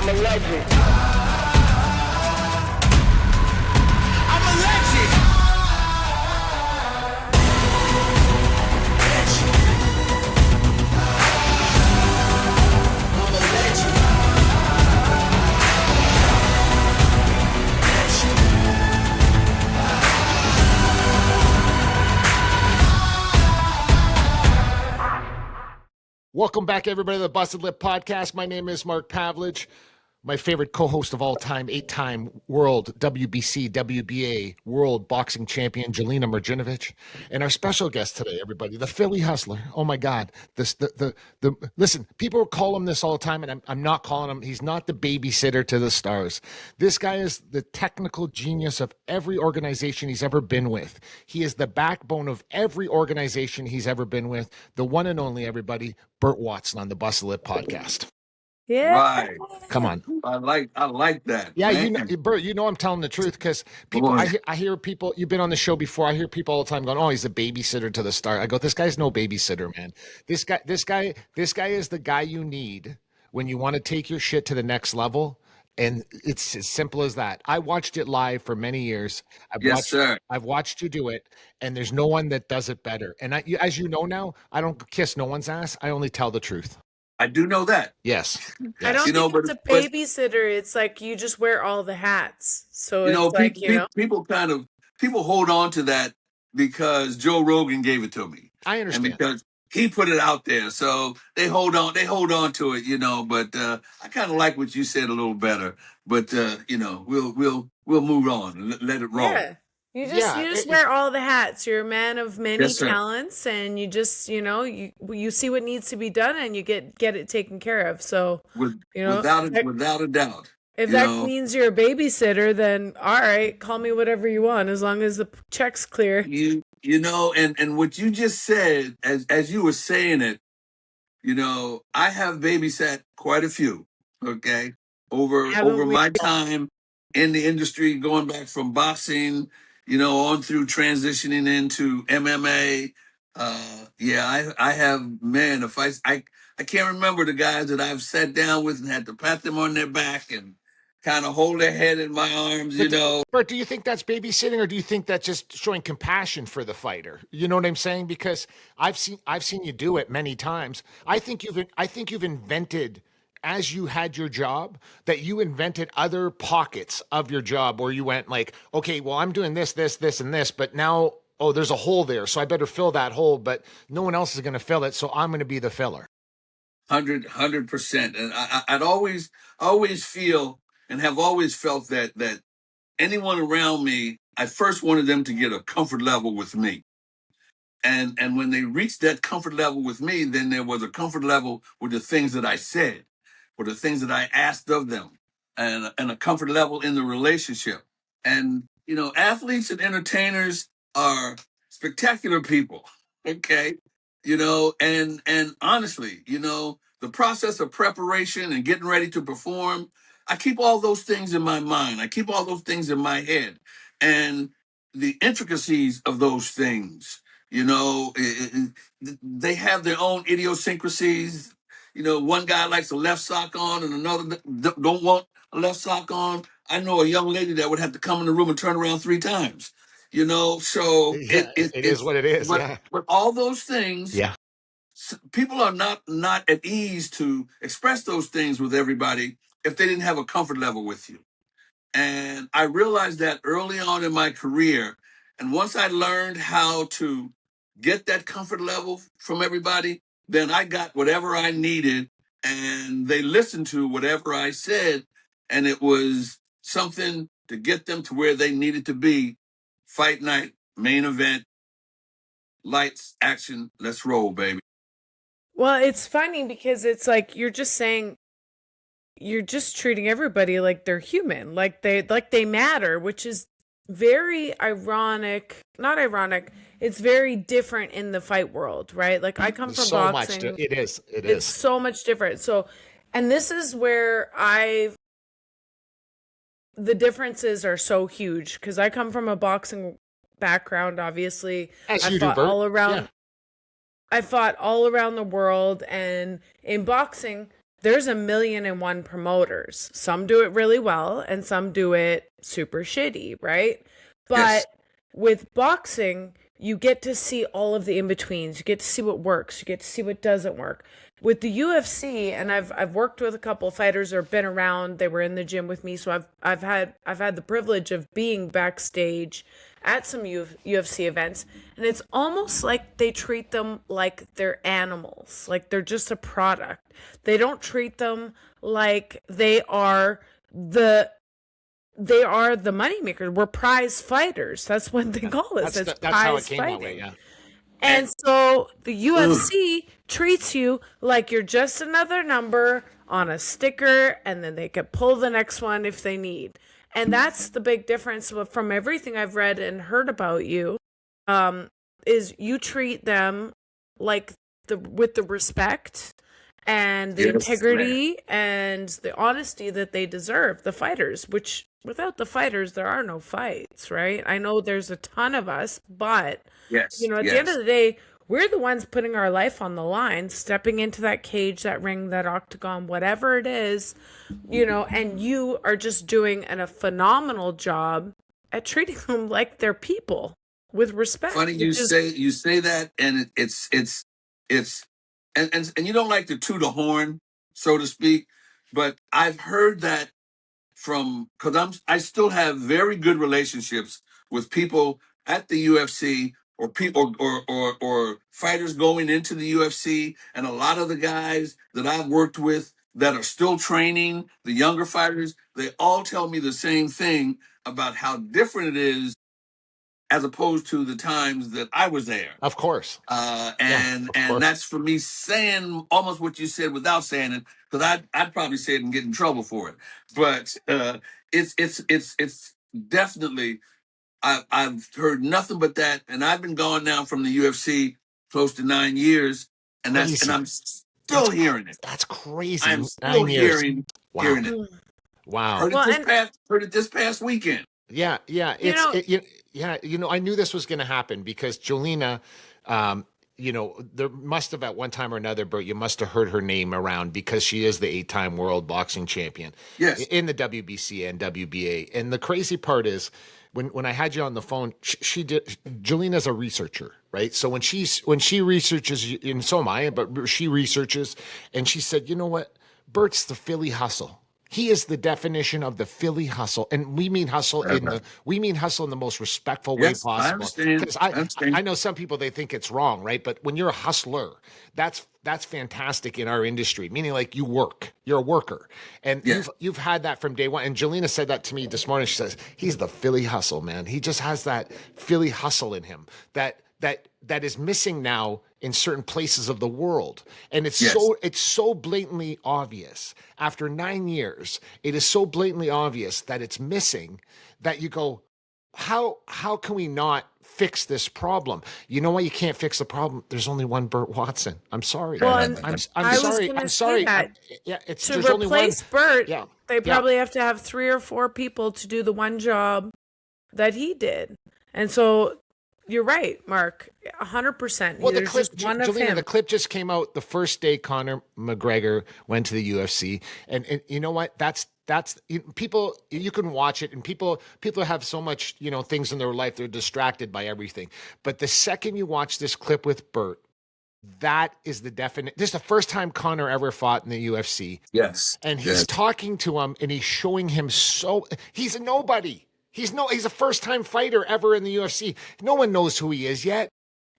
I'm a legend. I'm a legend. I'm a legend. Welcome back, everybody, to the Busted Lip Podcast. My name is Mark Pavlich. My favorite co-host of all time, 8-time world WBC, WBA World Boxing Champion, Jelena Mrdjenovich. And our special guest today, everybody, the Philly Hustler. Oh my God. Listen, people call him this all the time, and I'm not calling him. He's not the babysitter to the stars. This guy is the technical genius of every organization he's ever been with. He is the backbone of every organization he's ever been with. The one and only, everybody, Burt Watson on the Busted Lip Podcast. Yeah. Right. Come on. I like that. Yeah, man. you know, Bert, you know I'm telling the truth because people. I hear people. You've been on the show before. I hear people all the time going, "Oh, he's a babysitter to the star." I go, "This guy's no babysitter, man. This guy is the guy you need when you want to take your shit to the next level." And it's as simple as that. I watched it live for many years. I've watched you do it, and there's no one that does it better. And as you know now, I don't kiss no one's ass. I only tell the truth. I do know that. Yes. I don't think it's a babysitter. It's like you just wear all the hats. So it's like, people hold on to that because Joe Rogan gave it to me. I understand. And because he put it out there. So they hold on to it, but I kind of like what you said a little better, but we'll move on and let it roll. Yeah. You just wear all the hats. You're a man of many talents, and you just, you see what needs to be done, and you get it taken care of. So, without a doubt. If that means you're a babysitter, then all right, call me whatever you want, as long as the check's clear. And what you just said, as you were saying it, I have babysat quite a few. Okay, over my time in the industry, going back from boxing, on through transitioning into MMA. I have, man, I can't remember the guys that I've sat down with and had to pat them on their back and kind of hold their head in my arms, But do you think that's babysitting, or do you think that's just showing compassion for the fighter? You know what I'm saying? Because I've seen you do it many times. I think you've invented, as you had your job, that you invented other pockets of your job where you went like, okay, well, I'm doing this, and this, but now, oh, there's a hole there, so I better fill that hole, but no one else is going to fill it, so I'm going to be the filler. 100%. And I'd always feel and have always felt that anyone around me, I first wanted them to get a comfort level with me. And when they reached that comfort level with me, then there was a comfort level with the things that I said, with the things that I asked of them, and a comfort level in the relationship. And, athletes and entertainers are spectacular people. Okay. And honestly, the process of preparation and getting ready to perform, I keep all those things in my mind. I keep all those things in my head. And the intricacies of those things, they have their own idiosyncrasies. One guy likes a left sock on and another don't want a left sock on. I know a young lady that would have to come in the room and turn around 3 times. So it is what it is. But all those things, yeah, people are not at ease to express those things with everybody if they didn't have a comfort level with you. And I realized that early on in my career. And once I learned how to get that comfort level from everybody, then I got whatever I needed, and they listened to whatever I said, and it was something to get them to where they needed to be. Fight night, main event, lights, action, let's roll, baby. Well, it's funny because it's like you're just treating everybody like they're human, like they matter, which is very not ironic. It's very different in the fight world, right? Like I come from boxing. It is. It's so much different. So, and this is where the differences are so huge because I come from a boxing background, obviously. As you do, Bert. All around. Yeah. I fought all around the world, and in boxing, there's 1,000,001 promoters. Some do it really well and some do it super shitty, right? But Yes. with boxing, you get to see all of the in-betweens. You get to see what works. You get to see what doesn't work. With the UFC, and I've worked with a couple of fighters or been around, they were in the gym with me, so I've had the privilege of being backstage at some UFC events, and it's almost like they treat them like they're animals, like they're just a product. They don't treat them like they are the moneymakers. We're prize fighters. That's what they call us. It's That's how it prize came that way. fighting. Yeah. And so the UFC treats you like you're just another number on a sticker, and then they can pull the next one if they need. And that's the big difference from everything I've read and heard about you, is you treat them like with the respect and the Yes, integrity and the honesty that they deserve, the fighters, which without the fighters, there are no fights, right? I know there's a ton of us, but Yes. at the end of the day, we're the ones putting our life on the line, stepping into that cage, that ring, that octagon, whatever it is, and you are just doing a phenomenal job at treating them like they're people with respect. Funny you say that, and it's and you don't like to toot a horn, so to speak, but I've heard that because I still have very good relationships with people at the UFC, or people or fighters going into the UFC, and a lot of the guys that I've worked with that are still training the younger fighters, they all tell me the same thing about how different it is as opposed to the times that I was there. Of course. And of course. that's for me saying almost what you said without saying it, because I'd probably say it and get in trouble for it. But it's definitely, I've heard nothing but that, and I've been gone now from the UFC close to 9 years, and I'm still hearing it. That's crazy. I'm still 9 years. hearing Wow. it. Wow. Heard it this past weekend. Yeah. I knew this was going to happen because Jelena, there must have at one time or another, Bert, you must have heard her name around because she is the 8-time world boxing champion. Yes. In the WBC and WBA. And the crazy part is when I had you on the phone, Jelena's a researcher, right? So when she researches, and so am I, but she researches, and she said, you know what? Bert's the Philly hustle. He is the definition of the Philly hustle, and we mean hustle in the most respectful way possible. I understand. Because I know some people, they think it's wrong, right? But when you're a hustler, that's fantastic in our industry. Meaning, like, you're a worker, and you've had that from day one. And Jelena said that to me this morning. She says he's the Philly hustle, man. He just has that Philly hustle in him that is missing now in certain places of the world. And it's so blatantly obvious. After 9 years, it is so blatantly obvious that it's missing, that you go, how can we not fix this problem? You know why you can't fix the problem? There's only one Burt Watson. I'm sorry. Well, I'm sorry. I'm sorry. To there's only one. replace Burt, Yeah. they probably have to have 3 or 4 people to do the one job that he did. And so you're right, Mark, 100%. Well, There's just one of Jelena, him. the clip just came out the first day Conor McGregor went to the UFC, and you know what? That's people. You can watch it, and people have so much things in their life, they're distracted by everything. But the second you watch this clip with Burt, that is the definite. This is the first time Conor ever fought in the UFC. Yes, and he's talking to him, and he's showing him he's a nobody. He's a first-time fighter ever in the UFC. No one knows who he is yet.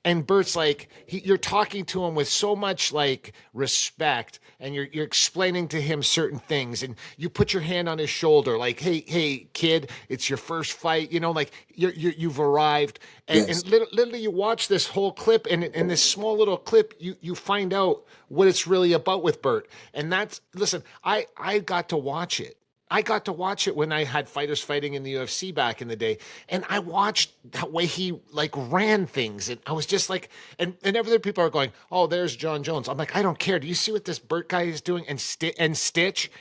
And Bert's like, you're talking to him with so much like respect, and you're explaining to him certain things, and you put your hand on his shoulder, like, hey, kid, it's your first fight, like you've arrived, and literally you watch this whole clip, and in this small little clip, you find out what it's really about with Burt, and listen, I got to watch it. I got to watch it when I had fighters fighting in the UFC back in the day, and I watched that way he like ran things, and I was just like, and other people are going, "Oh, there's John Jones." I'm like, I don't care. Do you see what this Burt guy is doing? And stitch.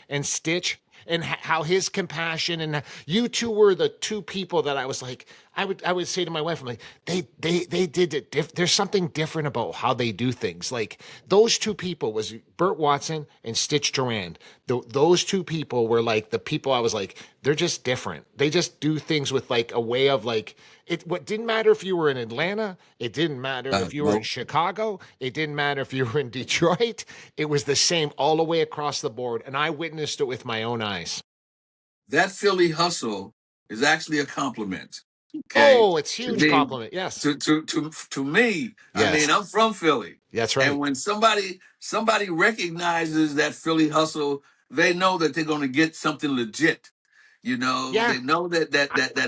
and how his compassion, and you two were the two people that I was like, I would say to my wife, I'm like, they did it. There's something different about how they do things. Like those two people was Burt Watson and Stitch Durand. Those two people were like the people I was like, they're just different. They just do things with like a way of like it. What didn't matter if you were in Atlanta, it didn't matter if you were in Chicago, it didn't matter if you were in Detroit. It was the same all the way across the board, and I witnessed it with my own eyes. That Philly hustle is actually a compliment. Okay. Oh, it's huge compliment. Yes. To me, I Yes. mean, I'm from Philly. That's right. And when somebody recognizes that Philly hustle, they know that they're going to get something legit. You know, Yeah. they know that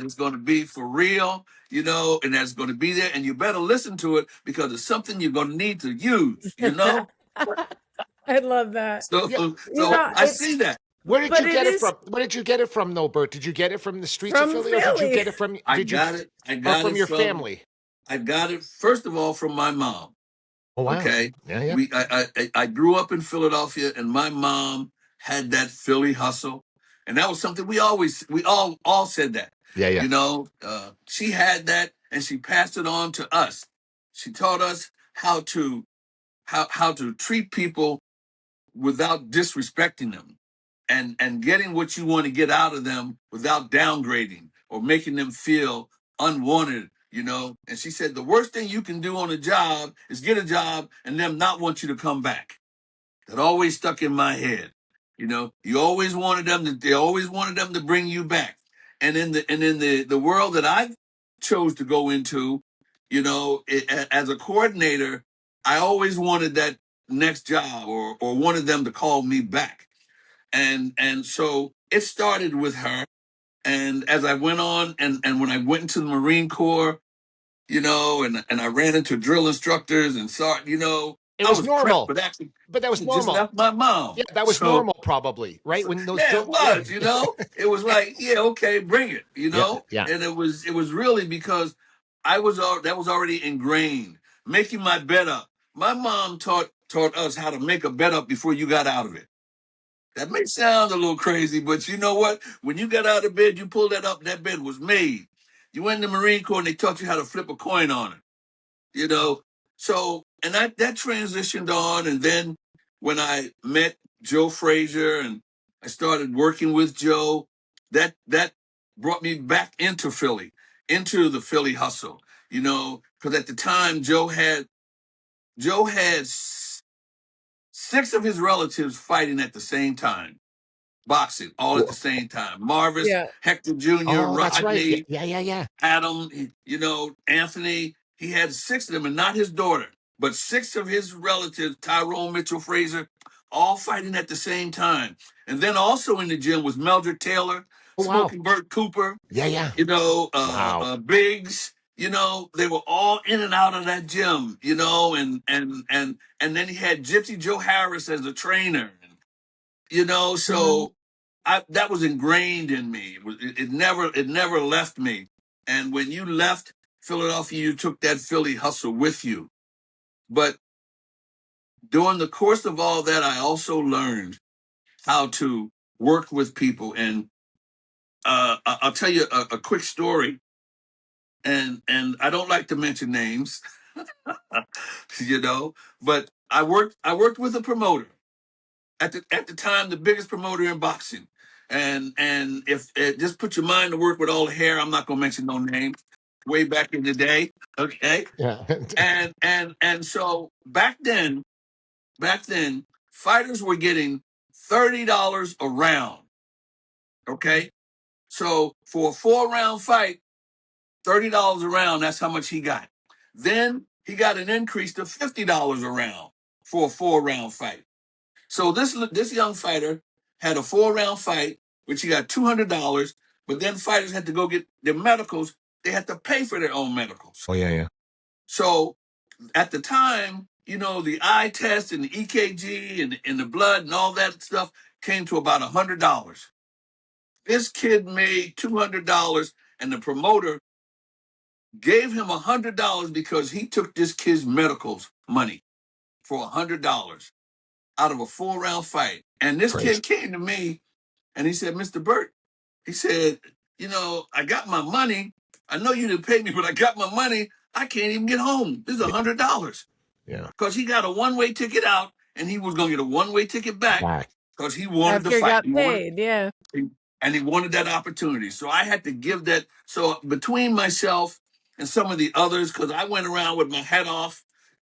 it's going to be for real, you know, and that's going to be there. And you better listen to it because it's something you're going to need to use, you know? I love that. So, Yeah. I see that. Where did But you it get it is- from? Where did you get it from, though, Bert? Did you get it from the streets From of Philly, or did you Philly. get it from? I Did you, got it. I or got from it your family? I got it, first of all, from my mom. Oh wow. Okay. Yeah, yeah. I grew up in Philadelphia, and my mom had that Philly hustle, and that was something we all said that. Yeah, yeah. You know, she had that, and she passed it on to us. She taught us how to treat people without disrespecting them, and getting what you want to get out of them without downgrading or making them feel unwanted, you know. And she said the worst thing you can do on a job is get a job and them not want you to come back. That always stuck in my head. You know, they always wanted them to bring you back. And in the world that I chose to go into, you know, as a coordinator, I always wanted that next job, or wanted them to call me back. And so it started with her. And as I went on, and when I went into the Marine Corps, you know, and I ran into drill instructors and saw, you know, It I was was normal. prepped, but actually, But that was just normal. left my mom. Yeah, that was So, normal, probably, right? When those yeah, it was, you know, it was like, yeah, okay, bring it, you know. Yeah. And it was really because that was already ingrained. Making my bed up. My mom taught us how to make a bed up before you got out of it. That may sound a little crazy, but you know what? When you got out of bed, you pulled that up, that bed was made. You went in the Marine Corps and they taught you how to flip a coin on it, you know? So, and that transitioned on. And then when I met Joe Frazier and I started working with Joe, that brought me back into Philly, into the Philly hustle, you know, because at the time Joe had 6 of his relatives fighting at the same time, boxing all at the same time. Marvis, Yeah. Hector Jr., Oh, that's Rodney, right. Yeah. Adam, you know, Anthony. He had 6 of them, and not his daughter, but 6 of his relatives, Tyrone Mitchell Fraser, all fighting at the same time. And then also in the gym was Meldred Taylor, Oh, wow. Smoking Burt Cooper, Yeah. you know, Wow. Biggs, you know, they were all in and out of that gym, you know, and then he had Gypsy Joe Harris as a trainer, you know, so that was ingrained in me. It never left me. And when you left Philadelphia, you took that Philly hustle with you. But during the course of all that, I also learned how to work with people. And I'll tell you a quick story. And I don't like to mention names, you know, but I worked with a promoter at the time, the biggest promoter in boxing. And if just put your mind to work with all the hair, I'm not gonna mention no names. Way back in the day, okay. Yeah. And so back then, fighters were getting $30 a round. Okay, so for a 4-round fight, $30 a round. That's how much he got. Then he got an increase to $50 a round for a 4-round fight. So this young fighter had a 4-round fight, which he got $200. But then fighters had to go get their medicals. They had to pay for their own medicals. Oh yeah. So at the time, you know, the eye test and the EKG and the blood and all that stuff came to about $100. This kid made $200, and the promoter gave him $100 because he took this kid's medicals money for $100 out of a 4-round fight. And this Praise. kid came to me And he said, Mr. Burt, he said, you know, I got my money. I know you didn't pay me, but I got my money. I can't even get home. This is $100. Yeah. Because he got a one-way ticket out, and he was going to get a one-way ticket back because he wanted After to you fight. got He wanted- paid, yeah. and he wanted that opportunity. So I had to give that. So between myself and some of the others, because I went around with my hat off,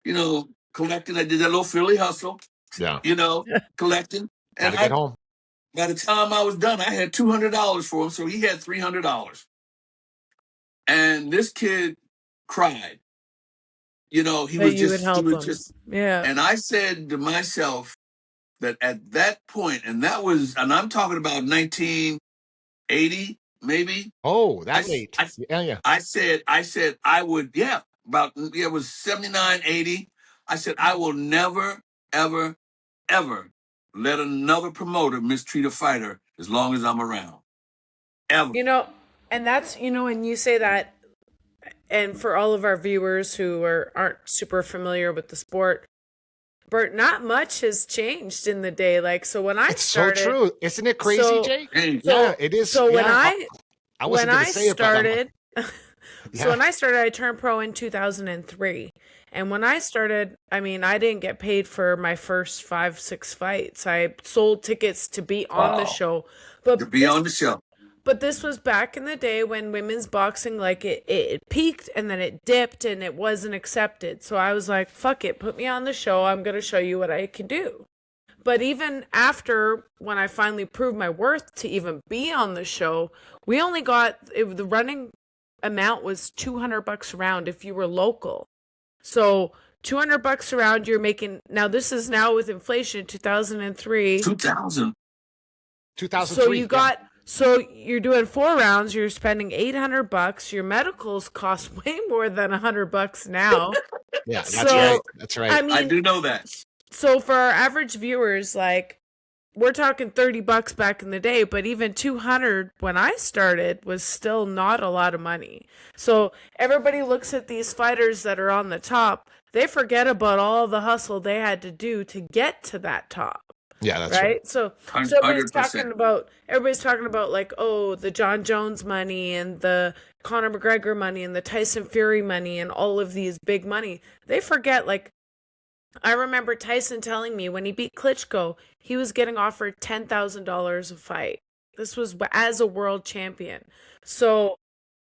you know, collecting. I did that little Philly hustle, Yeah. you know, collecting. And Gotta get home. by the time I was done, I had $200 for him. So he had $300. And this kid cried. You know, he That was you would just, help he was him. just, Yeah. and I said to myself that at that point, and that was, and I'm talking about 1980, maybe. Oh, that I- late. I- Yeah. I said I would, it was 79, 80. I said, I will never, ever, ever let another promoter mistreat a fighter as long as I'm around. Ever. You know, and that's, you know, when you say that, and for all of our viewers who aren't super familiar with the sport, Bert, not much has changed in the day. Like, so when I It's started, so true. Isn't it crazy, So- Jay? Hey, Yeah, it is. so when yeah. I wasn't when going I to say it, but started, Yeah. so when I started, I turned pro in 2003. And when I started, I mean, I didn't get paid for my first 5-6 fights. I sold tickets to be on the Wow. show. But to be on the show. But this was back in the day when women's boxing, like, it peaked and then it dipped and it wasn't accepted. So I was like, fuck it, put me on the show. I'm going to show you what I can do. But even after, when I finally proved my worth to even be on the show, we only got, the running amount was $200 a round if you were local. So $200 a round, you're making, now this is now with inflation, 2003. 2000. 2003. So you got, so you're doing 4 rounds, you're spending $800. Your medicals cost way more than $100 now. Yeah, that's so, right. That's right. I mean, I do know that. so for our average viewers, like, we're talking $30 back in the day, but even 200 when I started was still not a lot of money. So everybody looks at these fighters that are on the top, they forget about all the hustle they had to do to get to that top. Yeah, that's right. Right? So everybody's 100%. talking about like, oh, the John Jones money and the Conor McGregor money and the Tyson Fury money and all of these big money. They forget, like, I remember Tyson telling me when he beat Klitschko, he was getting offered $10,000 a fight. This was as a world champion. So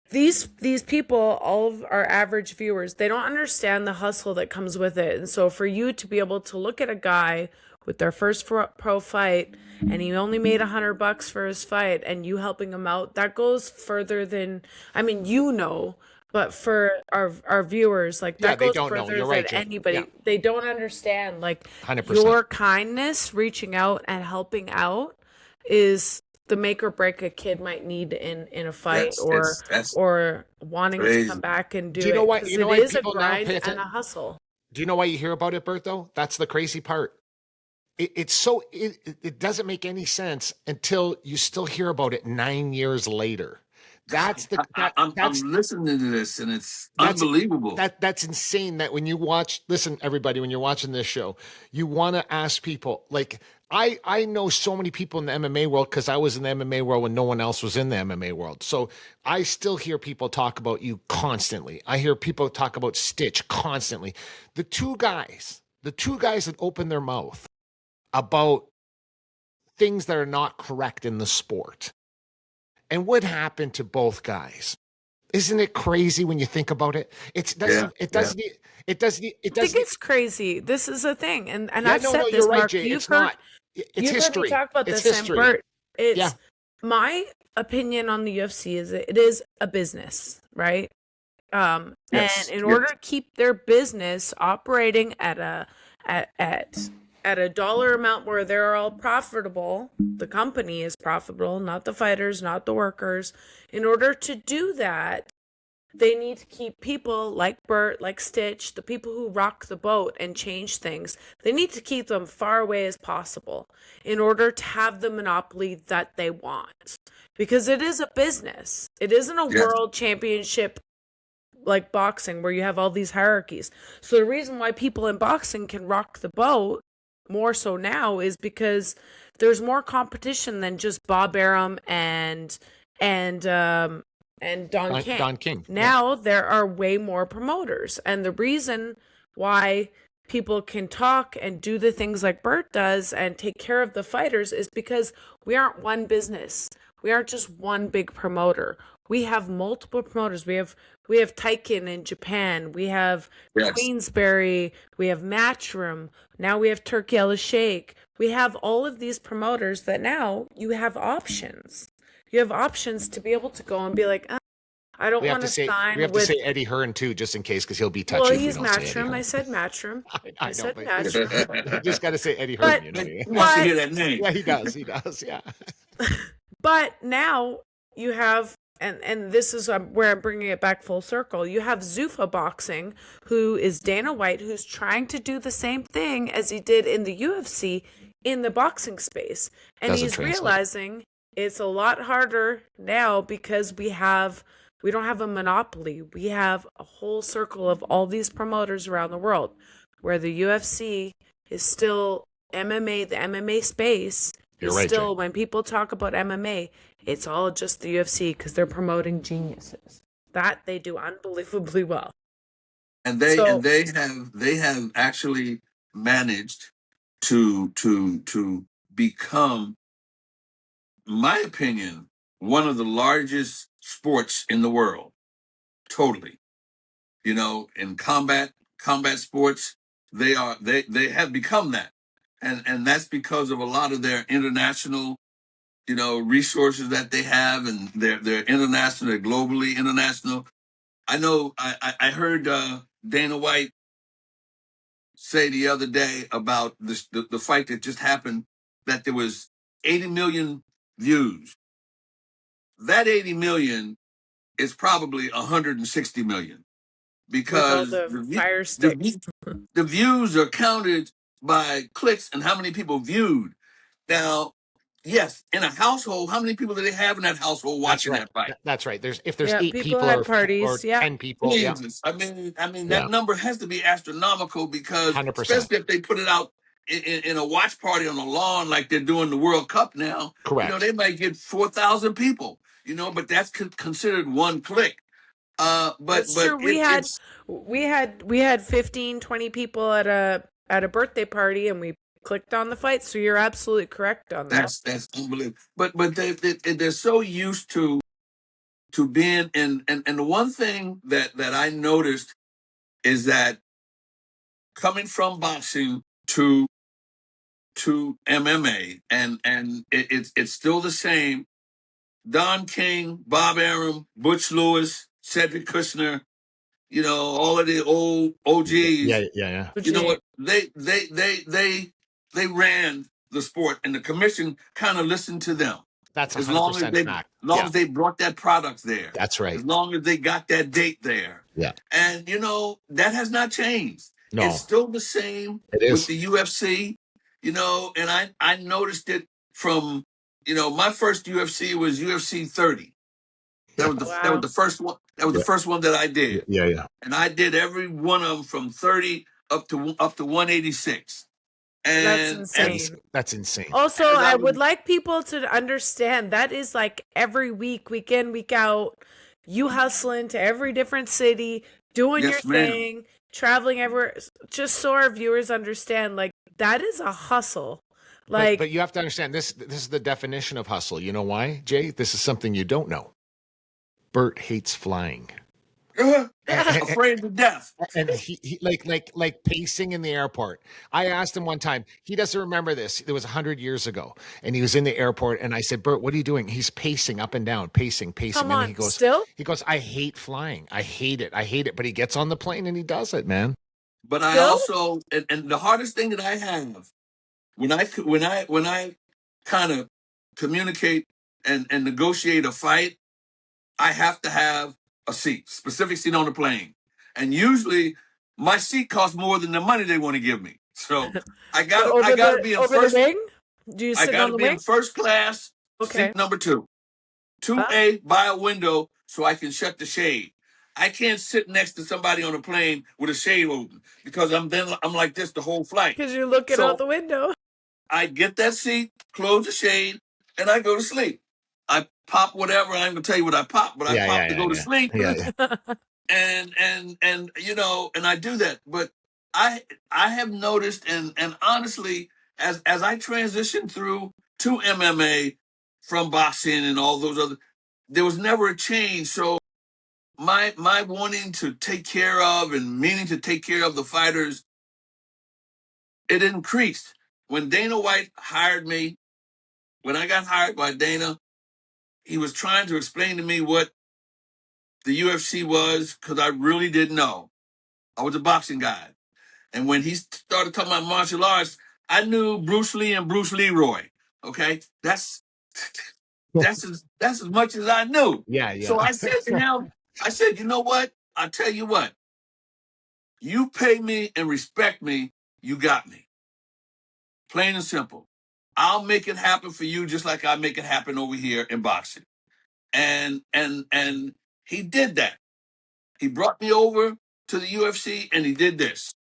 these people, all of our average viewers, they don't understand the hustle that comes with it. And so for you to be able to look at a guy with their first pro fight and he only made $100 for his fight and you helping him out, that goes further than, I mean, you know, but for our viewers, like, that they goes don't know. further You're than right, Jay. anybody. Yeah. They don't understand, like, 100%. your kindness, reaching out and helping out is the make or break a kid might need in a fight, That's or wanting crazy. to come back and do Do you know it. why- 'Cause you know it why is a people now grind pay and atten- a hustle. Do you know why you hear about it, Bert, though? That's the crazy part. It doesn't make any sense until you still hear about it 9 years later. That's the I'm that's listening to this, and it's That's- unbelievable. that's insane. That when you watch, listen, everybody, when you're watching this show, you want to ask people. Like, I know so many people in the MMA world because I was in the MMA world when no one else was in the MMA world. So I still hear people talk about you constantly. I hear people talk about Stitch constantly. The two guys that open their mouth about things that are not correct in the sport. And what happened to both guys? Isn't it crazy when you think about it? It doesn't. I think it's crazy. This is a thing, and I've said this, you're right, Mark. Jay. You've It's heard, not. It's you've history. heard me talk about It's this, history. and Bert, it's Yeah. my opinion on the UFC is it is a business, right? Yes, And in order to keep their business operating at a dollar amount where they're all profitable, the company is profitable, not the fighters, not the workers. In order to do that, they need to keep people like Bert, like Stitch, the people who rock the boat and change things. They need to keep them far away as possible in order to have the monopoly that they want. Because it is a business. It isn't a world championship like boxing where you have all these hierarchies. So the reason why people in boxing can rock the boat more so now is because there's more competition than just Bob Arum and Don King. Don King. Now there are way more promoters, and the reason why people can talk and do the things like Burt does and take care of the fighters is because we aren't one business. We aren't just one big promoter. We have multiple promoters. We have Taikin in Japan. We have Queensberry. We have Matchroom. Now we have Turkey El Sheikh. We have all of these promoters that now you have options. You have options to be able to go and be like, I don't want to sign. We have to say Eddie Hearn too, just in case, because he'll be touchy. Well, he's Matchroom. I said Matchroom. I said know, Matchroom. You just got to say Eddie Hearn. He wants to hear that name. Yeah, he does. He does. Yeah. But now you have, and this is where I'm bringing it back full circle. You have Zuffa Boxing, who is Dana White, who's trying to do the same thing as he did in the UFC in the boxing space, and he's realizing it's a lot harder now because we don't have a monopoly. We have a whole circle of all these promoters around the world, where the UFC is still MMA, the MMA space. You're right, still, Jay. when people talk about MMA, it's all just the UFC because they're promoting geniuses. That they do unbelievably well. And they have actually managed to become, in my opinion, one of the largest sports in the world. Totally. You know, in combat sports, they have become that. And that's because of a lot of their international, you know, resources that they have, and they're international, they're globally international. I know I heard Dana White say the other day about the fight that just happened, that there was 80 million views. That 80 million is probably 160 million, because the views are counted by clicks and how many people viewed. Now, yes, in a household, how many people do they have in that household watching that fight? That's right. If there's 8 people at or parties, or 10 people. Jesus. I mean that number has to be astronomical, because 100%. especially if they put it out in a watch party on the lawn like they're doing the World Cup now. Correct. You know, they might get 4,000 people, you know, but that's considered one click. But sure, we had 15, 20 people at a birthday party, and we clicked on the fight. So you're absolutely correct on that. That's unbelievable. But they're so used to being in, and the one thing that I noticed is that coming from boxing to MMA, and it's still the same. Don King, Bob Arum, Butch Lewis, Cedric Kushner, you know, all of the old OGs. Yeah. You know what? They ran the sport, and the commission kind of listened to them. That's 100% as long as they brought that product there. That's right. As long as they got that date there. Yeah. And, you know, that has not changed. No. It's still the same with the UFC, you know, and I noticed it from, you know, my first UFC was UFC 30. That was the first one. That was the first one that I did. Yeah. And I did every one of them from 30 up to 186. And that's insane. That's insane. Also, I would like people to understand that is like every week, week in, week out, you hustling to every different city, doing your thing, traveling everywhere. Just so our viewers understand, like, that is a hustle. Like, but you have to understand, this is the definition of hustle. You know why, Jay? This is something you don't know. Burt hates flying. Afraid to death. And he like pacing in the airport. I asked him one time, he doesn't remember this. It was 100 years ago. And he was in the airport, and I said, Burt, what are you doing? He's pacing up and down, pacing. Come on, and he goes, I hate flying. I hate it. But he gets on the plane and he does it, man. But I also, and the hardest thing that I have, when I kind of communicate and negotiate a fight, I have to have a specific seat on the plane. And usually my seat costs more than the money they want to give me. So I gotta be in first. The wing? Do you sit I gotta on the be wing? in first class, seat number 2. 2A by a window, so I can shut the shade. I can't sit next to somebody on a plane with a shade open because I'm like this the whole flight. Because you're looking So out the window. I get that seat, close the shade, and I go to sleep. I pop whatever. I'm gonna tell you what I pop, but I pop to go to sleep. Yeah. And you know, and I do that. But I have noticed, and honestly, as I transitioned through to MMA from boxing and all those other, there was never a change. So my wanting to take care of and meaning to take care of the fighters, it increased. When Dana White hired me, when I got hired by Dana, he was trying to explain to me what the UFC was because I really didn't know. I was a boxing guy. And when he started talking about martial arts, I knew Bruce Lee and Bruce Leroy. Okay? That's as much as I knew. Yeah. So I said to him, you know what? I tell you what, you pay me and respect me, you got me. Plain and simple. I'll make it happen for you just like I make it happen over here in boxing. And he did that. He brought me over to the UFC and he did this.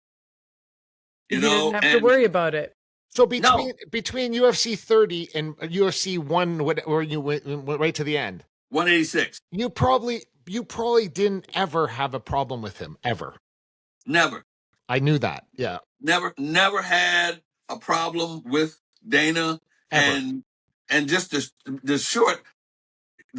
You didn't have to worry about it. So between UFC 30 and UFC 1, where you went right to the end, 186. You probably didn't ever have a problem with him, ever. Never. I knew that. Yeah. Never had a problem with Dana. Ever. And just the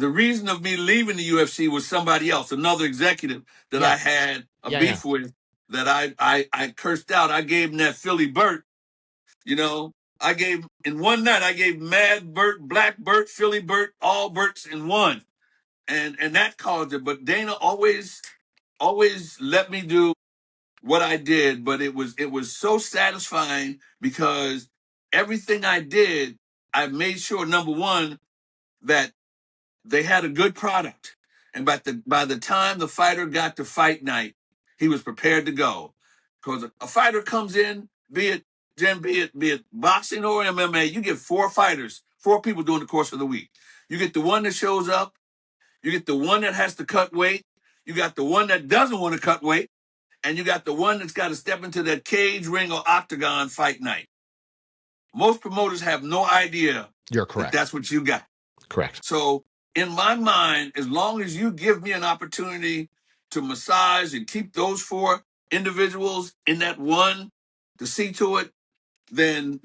reason of me leaving the UFC was somebody else, another executive that I had a beef with that I cursed out. I gave him that Philly Burt. You know, in one night, I gave Mad Burt, Black Burt, Philly Burt, all Burts in one. And that caused it. But Dana always let me do what I did. But it was so satisfying because everything I did, I made sure, number one, that they had a good product. And by the time the fighter got to fight night, he was prepared to go. Because a fighter comes in, be it boxing or MMA, you get 4 fighters, 4 people during the course of the week. You get the one that shows up, you get the one that has to cut weight, you got the one that doesn't want to cut weight, and you got the one that's got to step into that cage, ring, or octagon fight night. Most promoters have no idea. You're correct. That's what you got. Correct. So in my mind, as long as you give me an opportunity to massage and keep those 4 individuals in that one to see to it, then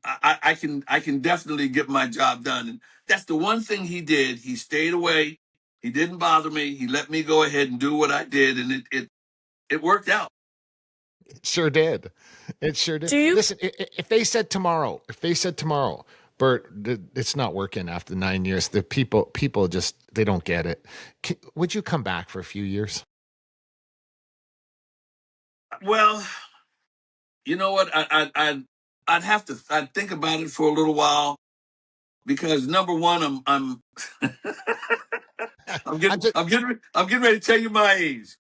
I can definitely get my job done. And that's the one thing he did. He stayed away. He didn't bother me. He let me go ahead and do what I did, and it worked out. It sure did. It sure did. Listen, if they said tomorrow, Burt, it's not working after 9 years. The people just, they don't get it. Would you come back for a few years? Well, you know what? I'd think about it for a little while because number one, I'm getting ready to tell you my age.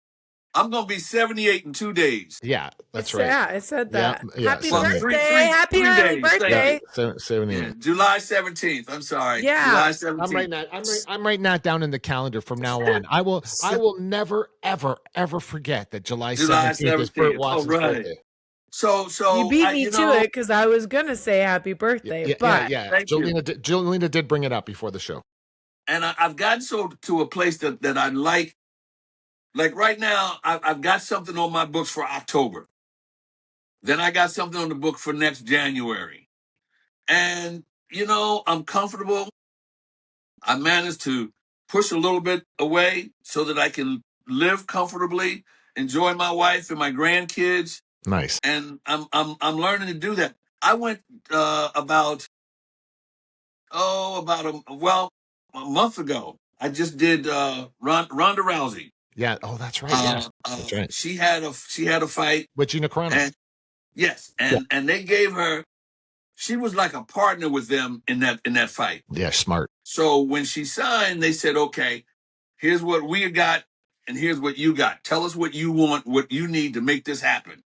I'm going to be 78 in 2 days. Yeah, that's right. Yeah, I said that. Yeah, happy birthday. Happy early birthday. Yeah, 78. Yeah, July 17th. I'm sorry. Yeah. July 17th. I'm writing that down in the calendar from now on. I will never, ever, ever forget that July 17th is Burt Watson's birthday. So you beat me to it because I was gonna say happy birthday, but Jelena did bring it up before the show, and I've gotten to a place that I like. Like right now, I've got something on my books for October. Then I got something on the book for next January, and I'm comfortable. I managed to push a little bit away so that I can live comfortably, enjoy my wife and my grandkids. Nice. And I'm learning to do that. I went about a month ago. I just did Ronda Rousey. Yeah. Oh, that's right. Yeah, that's right. She had a fight with Gina Carano. Yes, and they gave her. She was like a partner with them in that fight. Yeah, smart. So when she signed, they said, "Okay, here's what we got, and here's what you got. Tell us what you want, what you need to make this happen."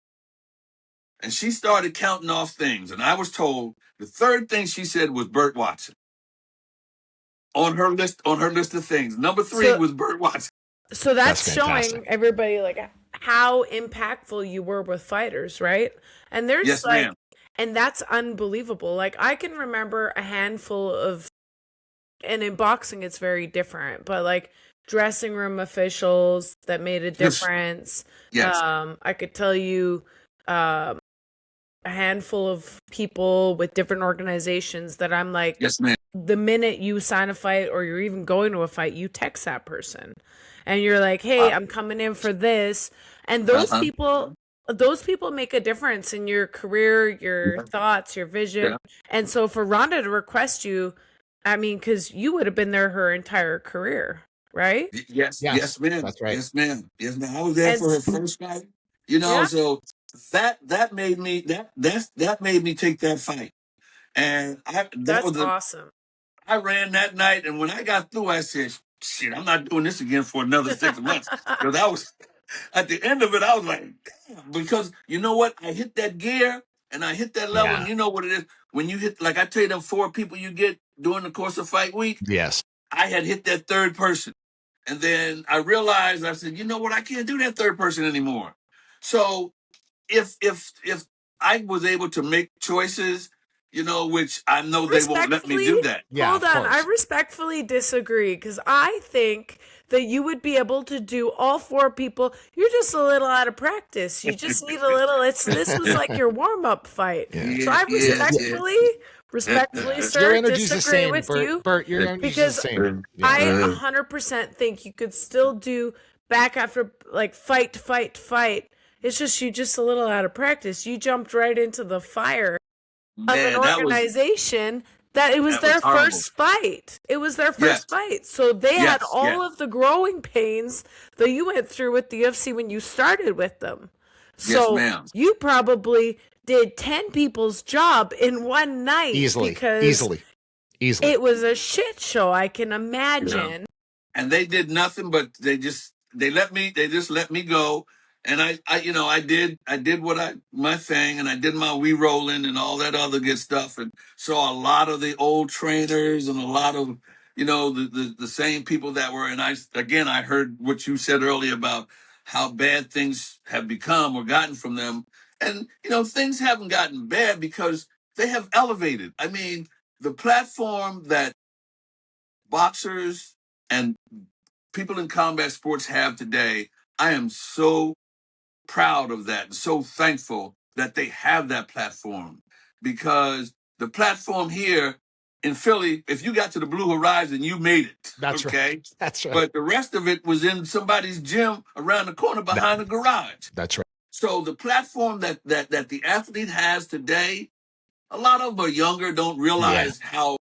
And she started counting off things. And I was told the third thing she said was Burt Watson. On her list of things. Number 3 was Burt Watson. So that's fantastic. showing everybody like how impactful you were with fighters, right? And there's Yes, like, ma'am. and that's unbelievable. Like I can remember a handful of, and in boxing it's very different, but like dressing room officials that made a difference. Yes. I could tell you a handful of people with different organizations that I'm like, Yes, ma'am. the minute you sign a fight or you're even going to a fight, you text that person and you're like, hey, I'm coming in for this. And those people make a difference in your career, your thoughts, your vision. Yeah. And so for Rhonda to request you, I mean, because you would have been there her entire career, right? Yes, Yes, yes, ma'am. that's right. Yes, ma'am. Yes, ma'am. I was there And for her first fight. You know, yeah, so that made me that made me take that fight. And that's awesome. I ran that night, and when I got through, I said, "Shit, I'm not doing this again for another 6 months." Because I was at the end of it, I was like, "Damn!" Because you know what? I hit that gear and I hit that level, Yeah. and you know what it is when you hit. Like I tell you, them 4 people you get during the course of fight week. Yes. I had hit that third person, and then I realized I said, "You know what? I can't do that third person anymore." So if I was able to make choices, you know, which I know they won't let me do that. Yeah, hold of on. I course. respectfully disagree because I think that you would be able to do all 4 people. You're just a little out of practice. You just need a little. This was like your warm up fight. Yeah. So I respectfully, Your sir, energy's the disagree same, with Bert. you. Bert, your energy's Because the same. I Yeah. 100% think you could still do back after like fight to fight to fight. It's just you just a little out of practice. You jumped right into the fire of an Man, that was organization that it was that their was horrible. first fight. It was their Yes, first fight. So they had yes, all yes, of the growing pains that you went through with the UFC when you started with them. yes, So ma'am. you probably did 10 people's job in one night Easily. because Easily. it was a shit show, I can Yeah. imagine. And they did nothing, but they just let me go. And I did my thing, and I did my wee rolling and all that other good stuff, and saw a lot of the old trainers and a lot of the same people that were. And I heard what you said earlier about how bad things have become or gotten from them, and things haven't gotten bad because they have elevated. I mean, the platform that boxers and people in combat sports have today, I am so proud of that and so thankful that they have that platform, because the platform here in Philly, if you got to the Blue Horizon, you made it. That's right. Okay. That's right. But the rest of it was in somebody's gym around the corner behind the garage. That's right. So the platform that the athlete has today, a lot of them are younger, don't realize how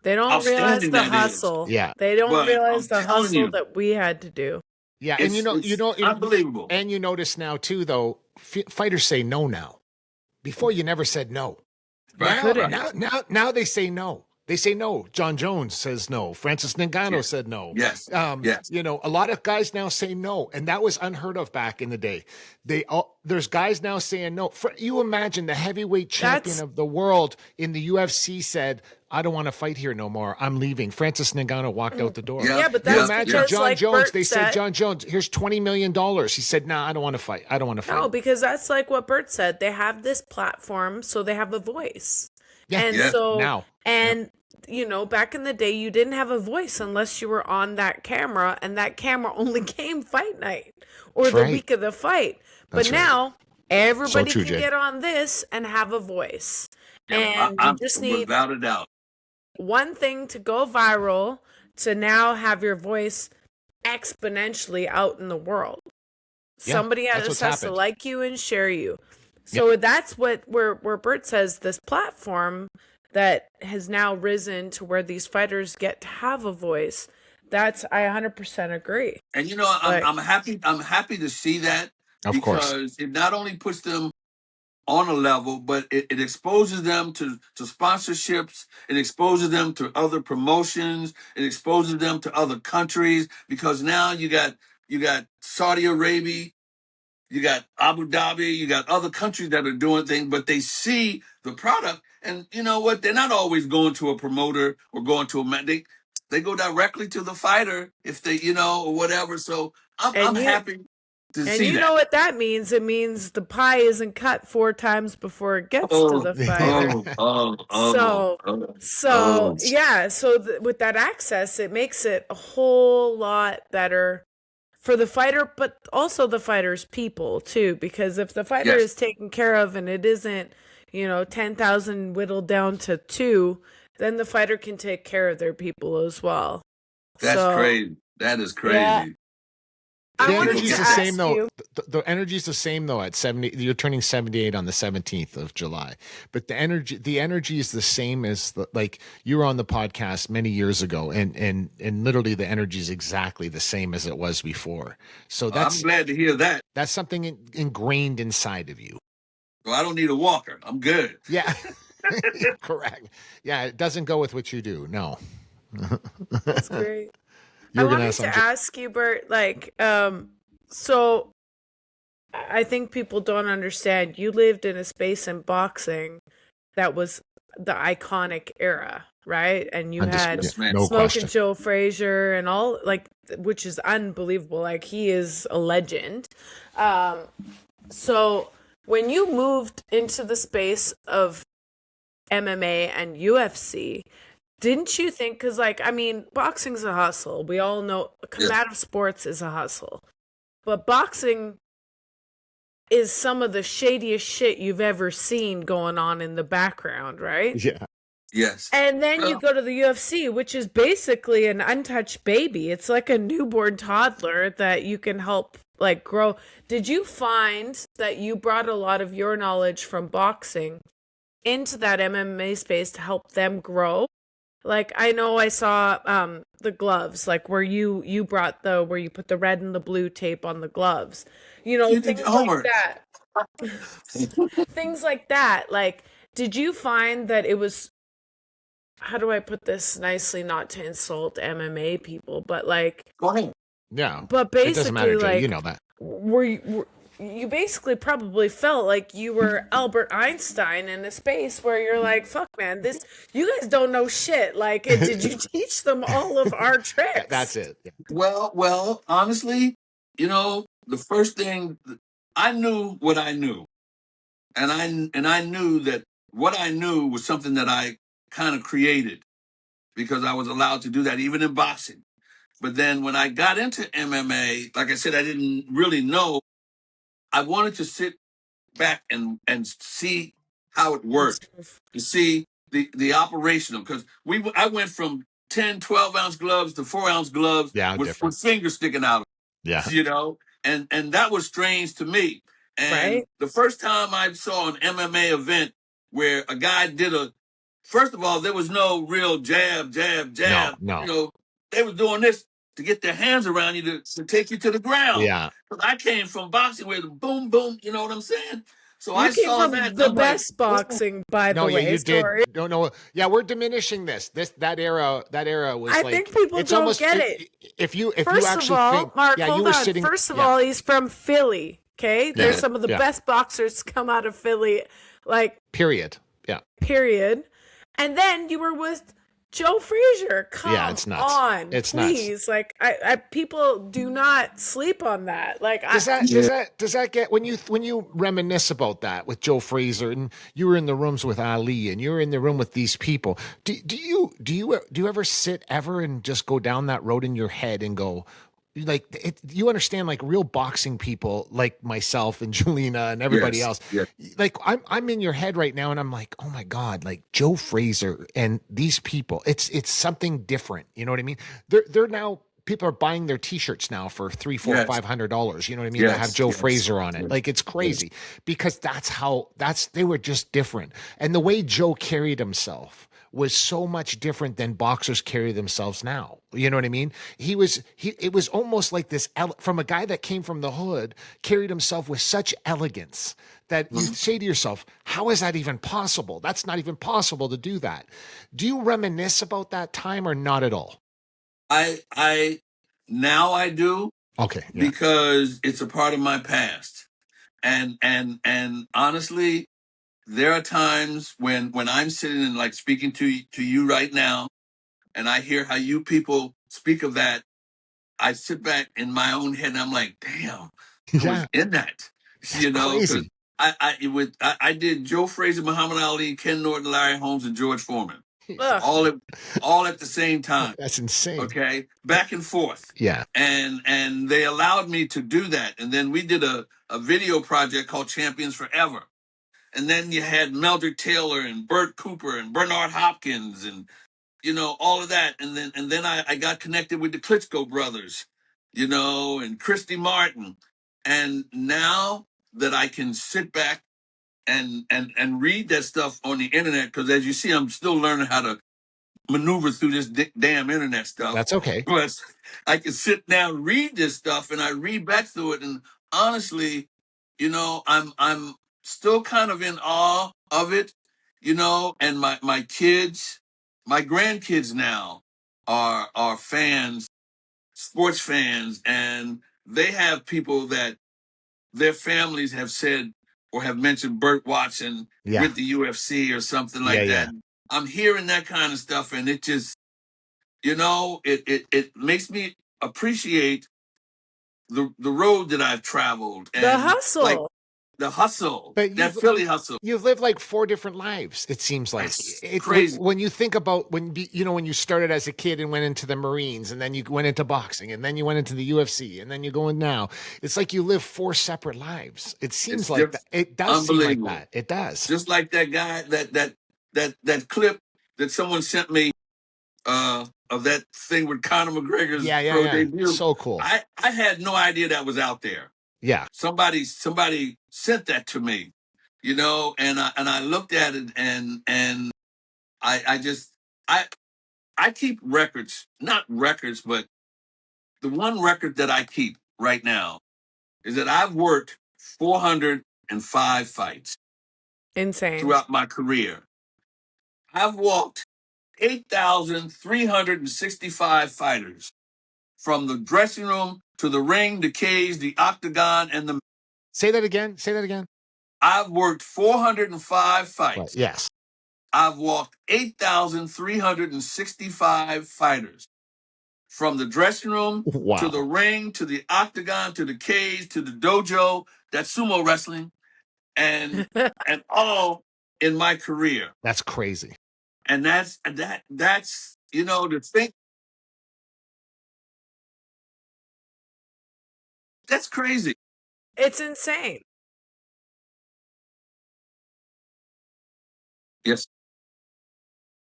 They don't realize outstanding the that is. hustle. Yeah. They don't But realize I'm the telling hustle you, that we had to do. Yeah. And it's unbelievable. and you notice now too, though, fighters say no now. Before you never said no. Right. Now they say no. They say no. John Jones says no. Francis Ngannou Yeah. said no. Yes. Yes. A lot of guys now say no, and that was unheard of back in the day. There's guys now saying no. You imagine the heavyweight champion of the world in the UFC said, "I don't want to fight here no more. I'm leaving." Francis Ngannou walked out the door. Yeah. Yeah, but You that's imagine because, John like Jones. Burt They said, said, "John Jones, here's $20 million." He said, "Nah, I don't want to fight. I don't want to fight." no, because that's like what Bert said. They have this platform, so they have a voice. Yeah. And Yeah. so, Now. and back in the day, you didn't have a voice unless you were on that camera, and that camera only came fight night or That's the right. week of the fight. That's But right. now everybody true, can Jay. get on this and have a voice. Yeah, And I'm you just need without a doubt. one thing to go viral to now have your voice exponentially out in the world. Yeah, Somebody that's has what's to happened. like you and share you. So that's where Bert says this platform that has now risen to where these fighters get to have a voice. I 100% agree. And Like- I'm happy to see that, Of course. because it not only puts them on a level, but it exposes them to sponsorships. It exposes them to other promotions. It exposes them to other countries, because now you got Saudi Arabia, you got Abu Dhabi, you got other countries that are doing things, but they see the product, and you know what? They're not always going to a promoter or going to a man. They go directly to the fighter if they, or whatever. So I'm And happy to and see you that. know what that means? It means the pie isn't cut 4 times before it gets to Oh, the fighter. So yeah, so with that access, it makes it a whole lot better for the fighter, but also the fighter's people too, because if the fighter Yes. is taken care of and it isn't, 10,000 whittled down to 2, then the fighter can take care of their people as well. That's So, crazy. That is crazy. Yeah. I The wanted energy's to the same ask though. you. The energy's the same though at 70. You're turning 78 on the 17th of July. But the energy is the same as like you were on the podcast many years ago, and literally the energy is exactly the same as it was before. So I'm glad to hear that. that's something ingrained inside of you. So I don't need a walker. I'm good. Yeah. Correct. Yeah, it doesn't go with what you do. No. That's great. You I were gonna wanted ask to something. ask you, Bert, so I think people don't understand. You lived in a space in boxing that was the iconic era, right? And you had Yes, ma'am. No Smoke question. and Joe Frazier and all, which is unbelievable. Like, he is a legend. So when you moved into the space of MMA and UFC, didn't you think, because boxing's a hustle. We all know combative sports is a hustle. But boxing is some of the shadiest shit you've ever seen going on in the background, right? Yeah. Yes. And then you go to the UFC, which is basically an untouched baby. It's like a newborn toddler that you can help grow. Did you find that you brought a lot of your knowledge from boxing into that MMA space to help them grow? Like, I know I saw the gloves, where you brought where you put the red and the blue tape on the gloves. You did Things your like homework. that. Things like that. Like, did you find that it was, how do I put this nicely, not to insult MMA people, but Go ahead. Yeah. but It doesn't matter, basically, Jay. You know that. you basically probably felt like you were Albert Einstein in a space where you're like, fuck, man, you guys don't know shit. Like, did you teach them all of our tricks? That's it. Yeah. Well, honestly, the first thing, I knew what I knew. And I knew that what I knew was something that I kind of created because I was allowed to do that even in boxing. But then when I got into MMA, like I said, I didn't really know. I wanted to sit back and see how it worked, to see the operational, because I went from 10, 12-ounce gloves to 4-ounce gloves with fingers sticking out. Yeah. And that was strange to me. And the first time I saw an MMA event where a guy first of all, there was no real jab. No. They were doing this to get their hands around you to take you to the ground. Yeah. But I came from boxing where the boom, boom, you know what I'm saying? So You I came saw from that. the best boxing, by the way. You Sorry. did. No. Yeah, we're diminishing this. That era was I like. think people it's don't almost, get it. If you First actually of all, think, Mark, yeah, hold you were on. sitting. First of all, he's from Philly. Okay, there's some of the Yeah. best boxers come out of Philly. Period. Yeah. Period. And then you were with Joe Frazier. Come it's nuts. on, It's please. nuts. I people do not sleep on that. Does that get when you reminisce about that with Joe Frazier, and you were in the rooms with Ali, and you were in the room with these people? Do you ever sit and just go down that road in your head and go, you understand, like real boxing people like myself and Jelena and everybody else. Yes. Like I'm in your head right now, and I'm like, oh my God, like Joe Frazier and these people, it's something different. You know what I mean? They're now, people are buying their T-shirts now for $300, $400, $500. You know what I mean? That have Joe Frazier on it. Like, it's crazy because they were just different, and the way Joe carried himself was so much different than boxers carry themselves now. You know what I mean? It was almost like this, from a guy that came from the hood, carried himself with such elegance that you say to yourself, how is that even possible? That's not even possible to do that. Do you reminisce about that time or not at all? Now I do. Okay. Yeah. Because it's a part of my past. And honestly, there are times when I'm sitting and speaking to you right now, and I hear how you people speak of that, I sit back in my own head and I'm like, damn, I was in that, That's crazy. because I did Joe Frazier, Muhammad Ali, Ken Norton, Larry Holmes, and George Foreman, Ugh. all at the same time. That's insane. Okay, back and forth. Yeah. And they allowed me to do that, and then we did a video project called Champions Forever, and then you had Meldrick Taylor and Burt Cooper and Bernard Hopkins and all of that, and then I got connected with the Klitschko brothers, and Christy Martin, and now that I can sit back and read that stuff on the internet, because as you see, I'm still learning how to maneuver through this damn internet stuff. That's okay. But I can sit down, read this stuff, and I read back through it, and honestly, I'm still kind of in awe of it, and my kids, my grandkids now are fans, sports fans, and they have people that their families have said or have mentioned Burt Watson Yeah. with the UFC or something like Yeah, that. yeah. I'm hearing that kind of stuff, and it just, it makes me appreciate the road that I've traveled. And The hustle. like, the hustle, But that Philly hustle. You've lived like 4 different lives, it seems like. That's It's crazy. When you think about when you started as a kid and went into the Marines, and then you went into boxing, and then you went into the UFC, and then you go in now. It's like you live 4 separate lives. It seems It's like that. It does seem like unbelievable. that. It does. Just like that guy, that clip that someone sent me of that thing with Conor McGregor's pro debut. So cool. I had no idea that was out there. Yeah. Somebody sent that to me, and I looked at it, and I keep records, not records, but the one record that I keep right now is that I've worked 405 fights Insane. throughout my career. I've walked 8,365 fighters from the dressing room to the ring, the cage, the octagon, and the... Say that again. I've worked 405 fights. Right. Yes. I've walked 8,365 fighters from the dressing room to the ring, to the octagon, to the cage, to the dojo, that's sumo wrestling, and all in my career. That's crazy. And that's to think. That's crazy. It's insane. Yes.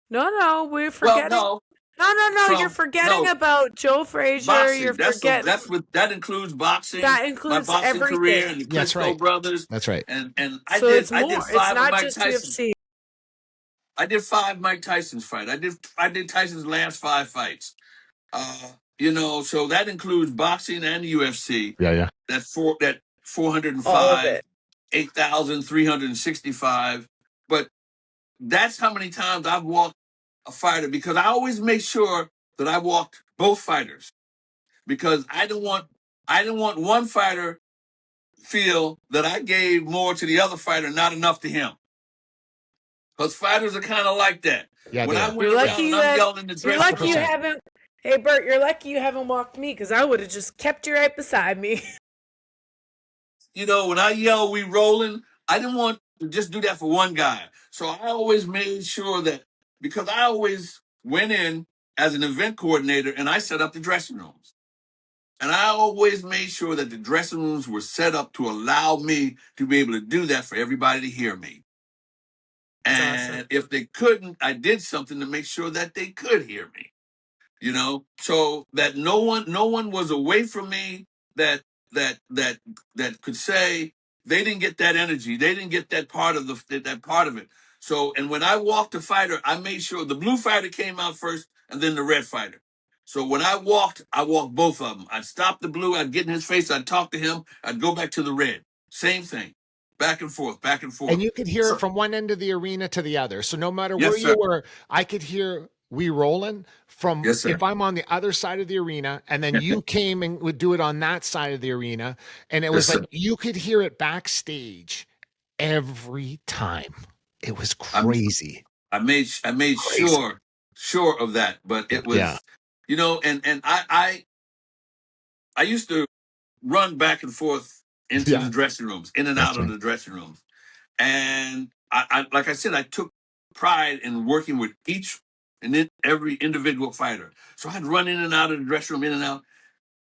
No, we're forgetting. Well, no. You're forgetting about Joe Frazier. boxing. You're forgetting. That includes boxing. That includes my boxing everything. career and the That's Klitschko right. brothers. That's right. And So it's more. I did 5 It's not of Mike just Tyson. UFC. I did 5 Mike Tyson's fights. I did Tyson's last 5 fights. So that includes boxing and UFC. Yeah. That 405, All of it. 8,365. But that's how many times I've walked a fighter, because I always make sure that I walked both fighters, because I didn't want one fighter feel that I gave more to the other fighter, not enough to him. Because fighters are kind of like that. Yeah, when they I are. went You're around lucky and you I'm had- yelling in the You're dressing lucky you 100%. haven't. Hey, Bert, you're lucky you haven't walked me, because I would have just kept you right beside me. when I yell, we rolling, I didn't want to just do that for one guy. So I always made sure that, because I always went in as an event coordinator and I set up the dressing rooms. And I always made sure that the dressing rooms were set up to allow me to be able to do that for everybody to hear me. That's And awesome. if they couldn't, I did something to make sure that they could hear me. So that no one was away from me that could say they didn't get that energy, they didn't get that part of it. So, and when I walked the fighter, I made sure the blue fighter came out first and then the red fighter. So when I walked both of them. I'd stop the blue, I'd get in his face, I'd talk to him, I'd go back to the red. Same thing. Back and forth. And you could hear it from one end of the arena to the other. So no matter Yes, where sir. you were, I could hear we rolling from Yes, sir. if I'm on the other side of the arena, and then you came and would do it on that side of the arena. And it was Yes, like you could hear it backstage every time. It was crazy. I made Crazy. sure sure of that, but it was, Yeah. you know, and I used to run back and forth into Yeah. the dressing rooms, in and That's out of right. the dressing rooms. And I like I said, I took pride in working with each and then every individual fighter. So I'd run in and out of the dressing room, in and out.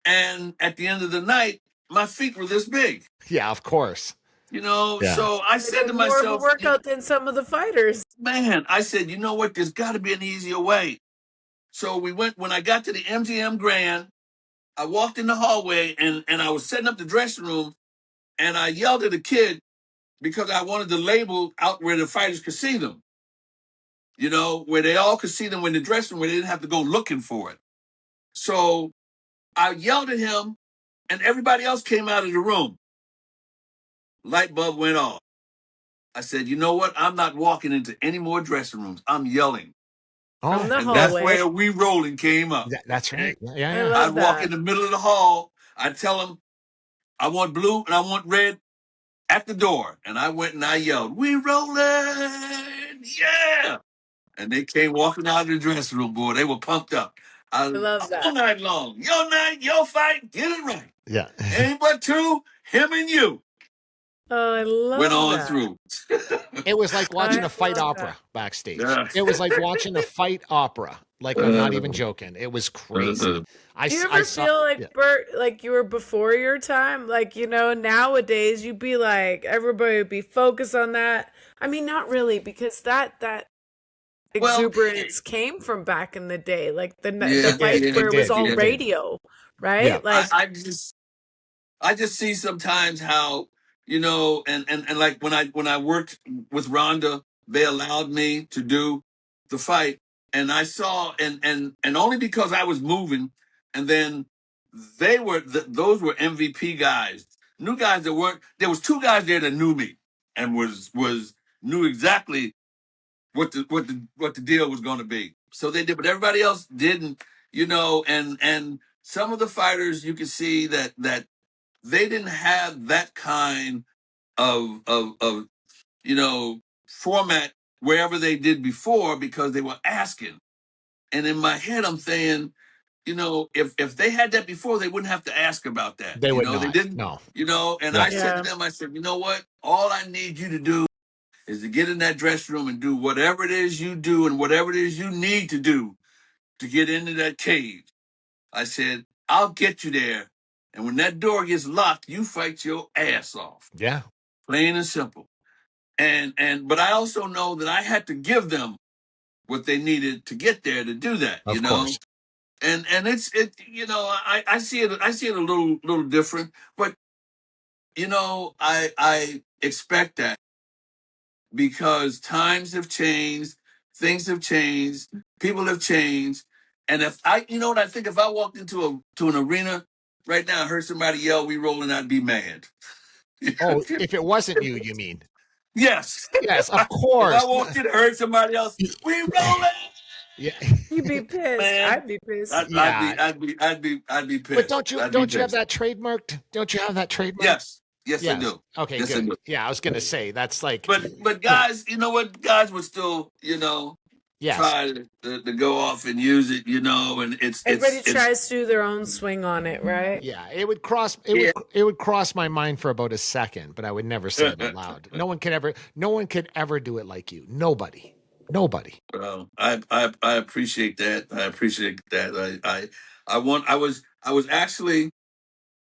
And at the end of the night, my feet were this big, Yeah, of course. you know. Yeah. So I They said did to more of a myself, workout than some of the fighters. man, I said, you know what? There's got to be an easier way. So we went, when I got to the MGM Grand, I walked in the hallway and I was setting up the dressing room and I yelled at a kid because I wanted the label out where the fighters could see them, you know, where they all could see them in the dressing room, where they didn't have to go looking for it. So I yelled at him and everybody else came out of the room. Light bulb went off. I said, you know what? I'm not walking into any more dressing rooms. I'm yelling. Oh, From the And that's hallway. where We Rolling came up. that's right. Yeah, yeah, I yeah. love I'd walk that. in the middle of the hall. I'd tell them, I want blue and I want red at the door. And I went and I yelled, We Rolling! Yeah! And they came walking out of the dressing room, boy. They were pumped up. I love All that. night long. Your night, your fight, get it right. Yeah. Ain't but two, him and you. Oh, I love Went on that. through. It was like watching I a fight love opera that. backstage. Yeah. It was like watching a fight opera. Like, I'm not even joking. It was crazy. Do you I ever saw, feel like yeah. Bert, like you were before your time? Like, you know, nowadays you'd be like, everybody would be focused on that. I mean, not really, because that Well, exuberance came from back in the day, like the yeah, fights yeah, where it was did, all it did. radio, right? Yeah. Like, I just see sometimes how, you know, and like when I worked with Rhonda, they allowed me to do the fight, and I saw and only because I was moving, and then those were MVP guys, new guys that weren't. There was two guys there that knew me and was knew exactly what the deal was going to be. So they did, but everybody else didn't, you know, and some of the fighters you could see that they didn't have that kind of you know format wherever they did before because they were asking. And in my head, I'm saying, you know, if they had that before, they wouldn't have to ask about that. They You would know, they not. didn't. No. You know, and Yeah. I said yeah, to them, I said, you know what? All I need you to do is to get in that dressing room and do whatever it is you do and whatever it is you need to do to get into that cage. I said, I'll get you there. And when that door gets locked, you fight your ass off. Yeah. Plain and simple. But I also know that I had to give them what they needed to get there to do that, you Of know. course. And it you know, I see it a little different, but you know, I expect that because times have changed, things have changed, people have changed. And if I, you know what I think, if I walked into an arena right now, I heard somebody yell, "We rolling," I'd be mad. Oh, if it wasn't you, you mean? Yes. Yes, of If course. I walked in and heard somebody else, "We rolling," Yeah. you'd be pissed. man, I'd be pissed. Yeah. I'd be But pissed. I'd be don't you have pissed. that trademarked? Don't you have that trademark? Yes, yes, I Yes. do. Okay, Yes, I good. do. Yeah, I was gonna say that's like But guys, you know what? Guys would still, you know, yes. try to go off and use it, you know, and Everybody it's tries to do their own swing on it, right? Yeah, it would cross yeah. it would cross my mind for about a second, but I would never say it out loud. No one could ever do it like you. Nobody. Nobody. Well, I appreciate that. I appreciate that. I was actually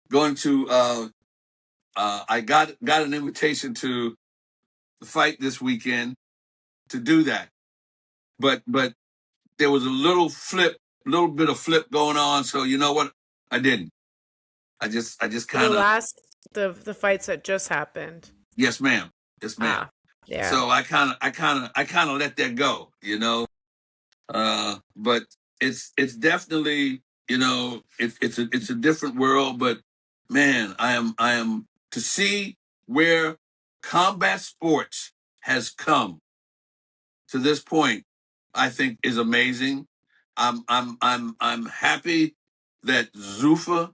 going to I got an invitation to the fight this weekend to do that. But there was a little bit of flip going on, so you know what? I didn't. I just For the kind of last the fights that just happened. yes, ma'am. Yes, ma'am. Ah, yeah. So I kind of let that go, you know. But it's definitely, you know, it's a different world. But man, I am to see where combat sports has come to this point. I think is amazing. I'm happy that Zuffa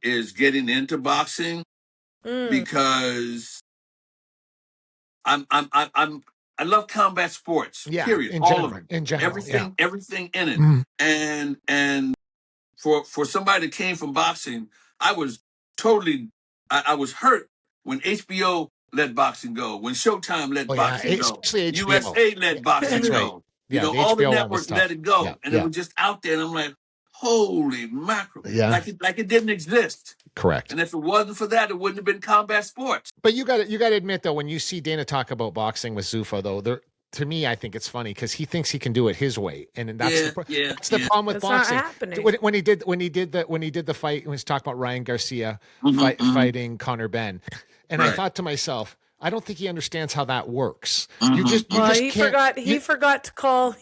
is getting into boxing Mm, because I'm I love combat sports. Yeah, Period. in All general, of them. in general, yeah. Everything in it. Mhm. And for somebody that came from boxing, I was totally I was hurt when HBO let boxing go, when Showtime let Oh yeah, boxing go, especially HBO. USA let boxing That's right. go. Yeah, the All the HBO one was networks tough. let it go, Yeah, and yeah. it was just out there. And I'm like, holy mackerel! Yeah. Like it didn't exist. Correct. And if it wasn't for that, it wouldn't have been combat sports. But you got to admit though, when you see Dana talk about boxing with Zuffa, though, to me, I think it's funny because he thinks he can do it his way, and that's the problem with That's boxing. not happening. When he did the fight, he was talking about Ryan Garcia fighting Conor Benn, and I thought to myself, I don't think he understands how that works. You just he can't. forgot to call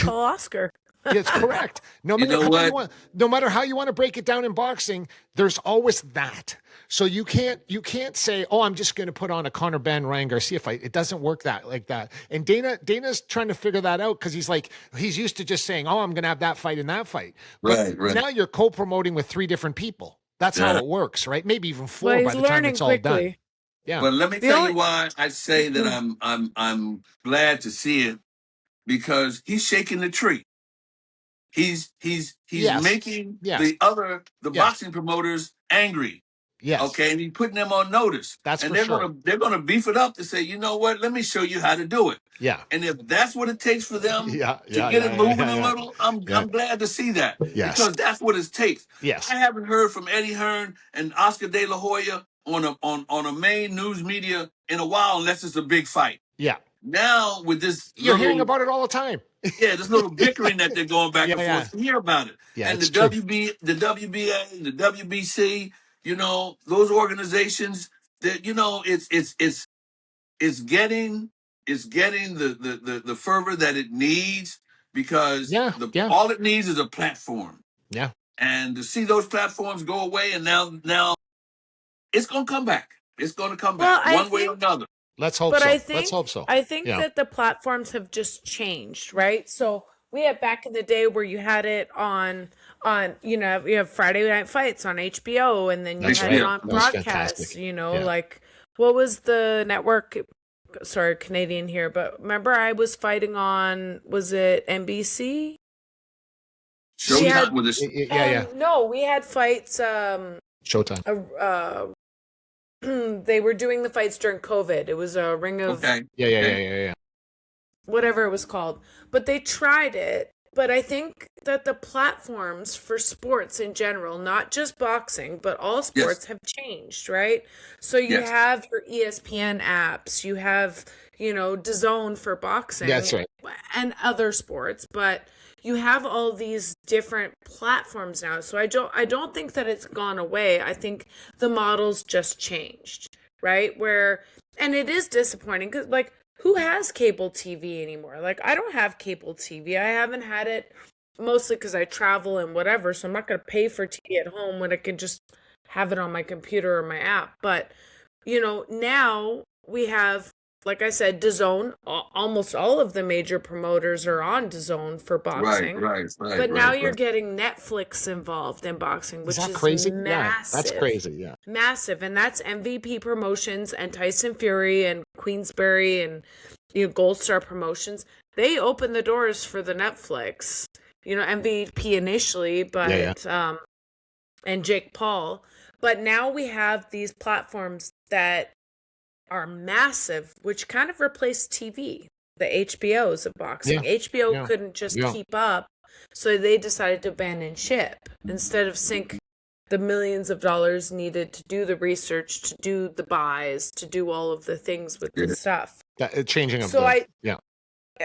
Oscar. It's correct. No matter how you want to break it down in boxing, there's always that. So you can't say, oh, I'm just going to put on a Conor Benn Ryan Garcia fight. It doesn't work like that. And Dana's trying to figure that out because he's used to just saying, oh, I'm going to have that fight and that fight. But now you're co-promoting with 3 different people. That's how it works, right? Maybe even 4 by the time it's all done. Yeah. Well, let me tell you why I say that I'm glad to see it, because he's shaking the tree. He's making the boxing promoters angry. Yes. Okay, and he's putting them on notice. That's and for they're gonna beef it up to say, you know what? Let me show you how to do it. Yeah. And if that's what it takes for them to get it moving a little, I'm glad to see that. Yes. Because that's what it takes. Yes. I haven't heard from Eddie Hearn and Oscar De La Hoya on a main news media in a while, unless it's a big fight. Yeah. Now with this, you're hearing about it all the time. Yeah, this little bickering that they're going back and forth. You hear about it. Yeah, and the WBA, and the WBC, those organizations that it's getting the fervor that it needs, because all it needs is a platform. Yeah. And to see those platforms go away, and now it's going to come back. It's going to come back one way or another. Let's hope so. Let's hope so. I think that the platforms have just changed, right? So we had back in the day where you had it on you have Friday night fights on HBO, and then you had it on broadcast, like what was the network? Sorry, Canadian here, but remember I was fighting on, was it NBC? Showtime. No, we had fights. Showtime. They were doing the fights during COVID. It was a Ring of Yeah. whatever it was called. But they tried it. But I think that the platforms for sports in general, not just boxing, but all sports have changed, right? So you have your ESPN apps, you have, DAZN for boxing, that's right, and other sports, but you have all these different platforms now. So I don't think that it's gone away. I think the model's just changed, right? And it is disappointing because, like, who has cable TV anymore? Like, I don't have cable TV. I haven't had it mostly because I travel and whatever. So I'm not going to pay for TV at home when I can just have it on my computer or my app. But, now we have, like I said, DAZN. Almost all of the major promoters are on DAZN for boxing. Right. But now you're getting Netflix involved in boxing, which is crazy? Massive. Yeah, that's crazy. Yeah, massive, and that's MVP Promotions and Tyson Fury and Queensberry and Gold Star Promotions. They opened the doors for the Netflix. MVP initially, but and Jake Paul. But now we have these platforms that are massive, which kind of replaced TV, the HBOs of boxing. HBO couldn't just keep up, so they decided to ban and ship instead of sink the millions of dollars needed to do the research, to do the buys, to do all of the things with the stuff. Changing of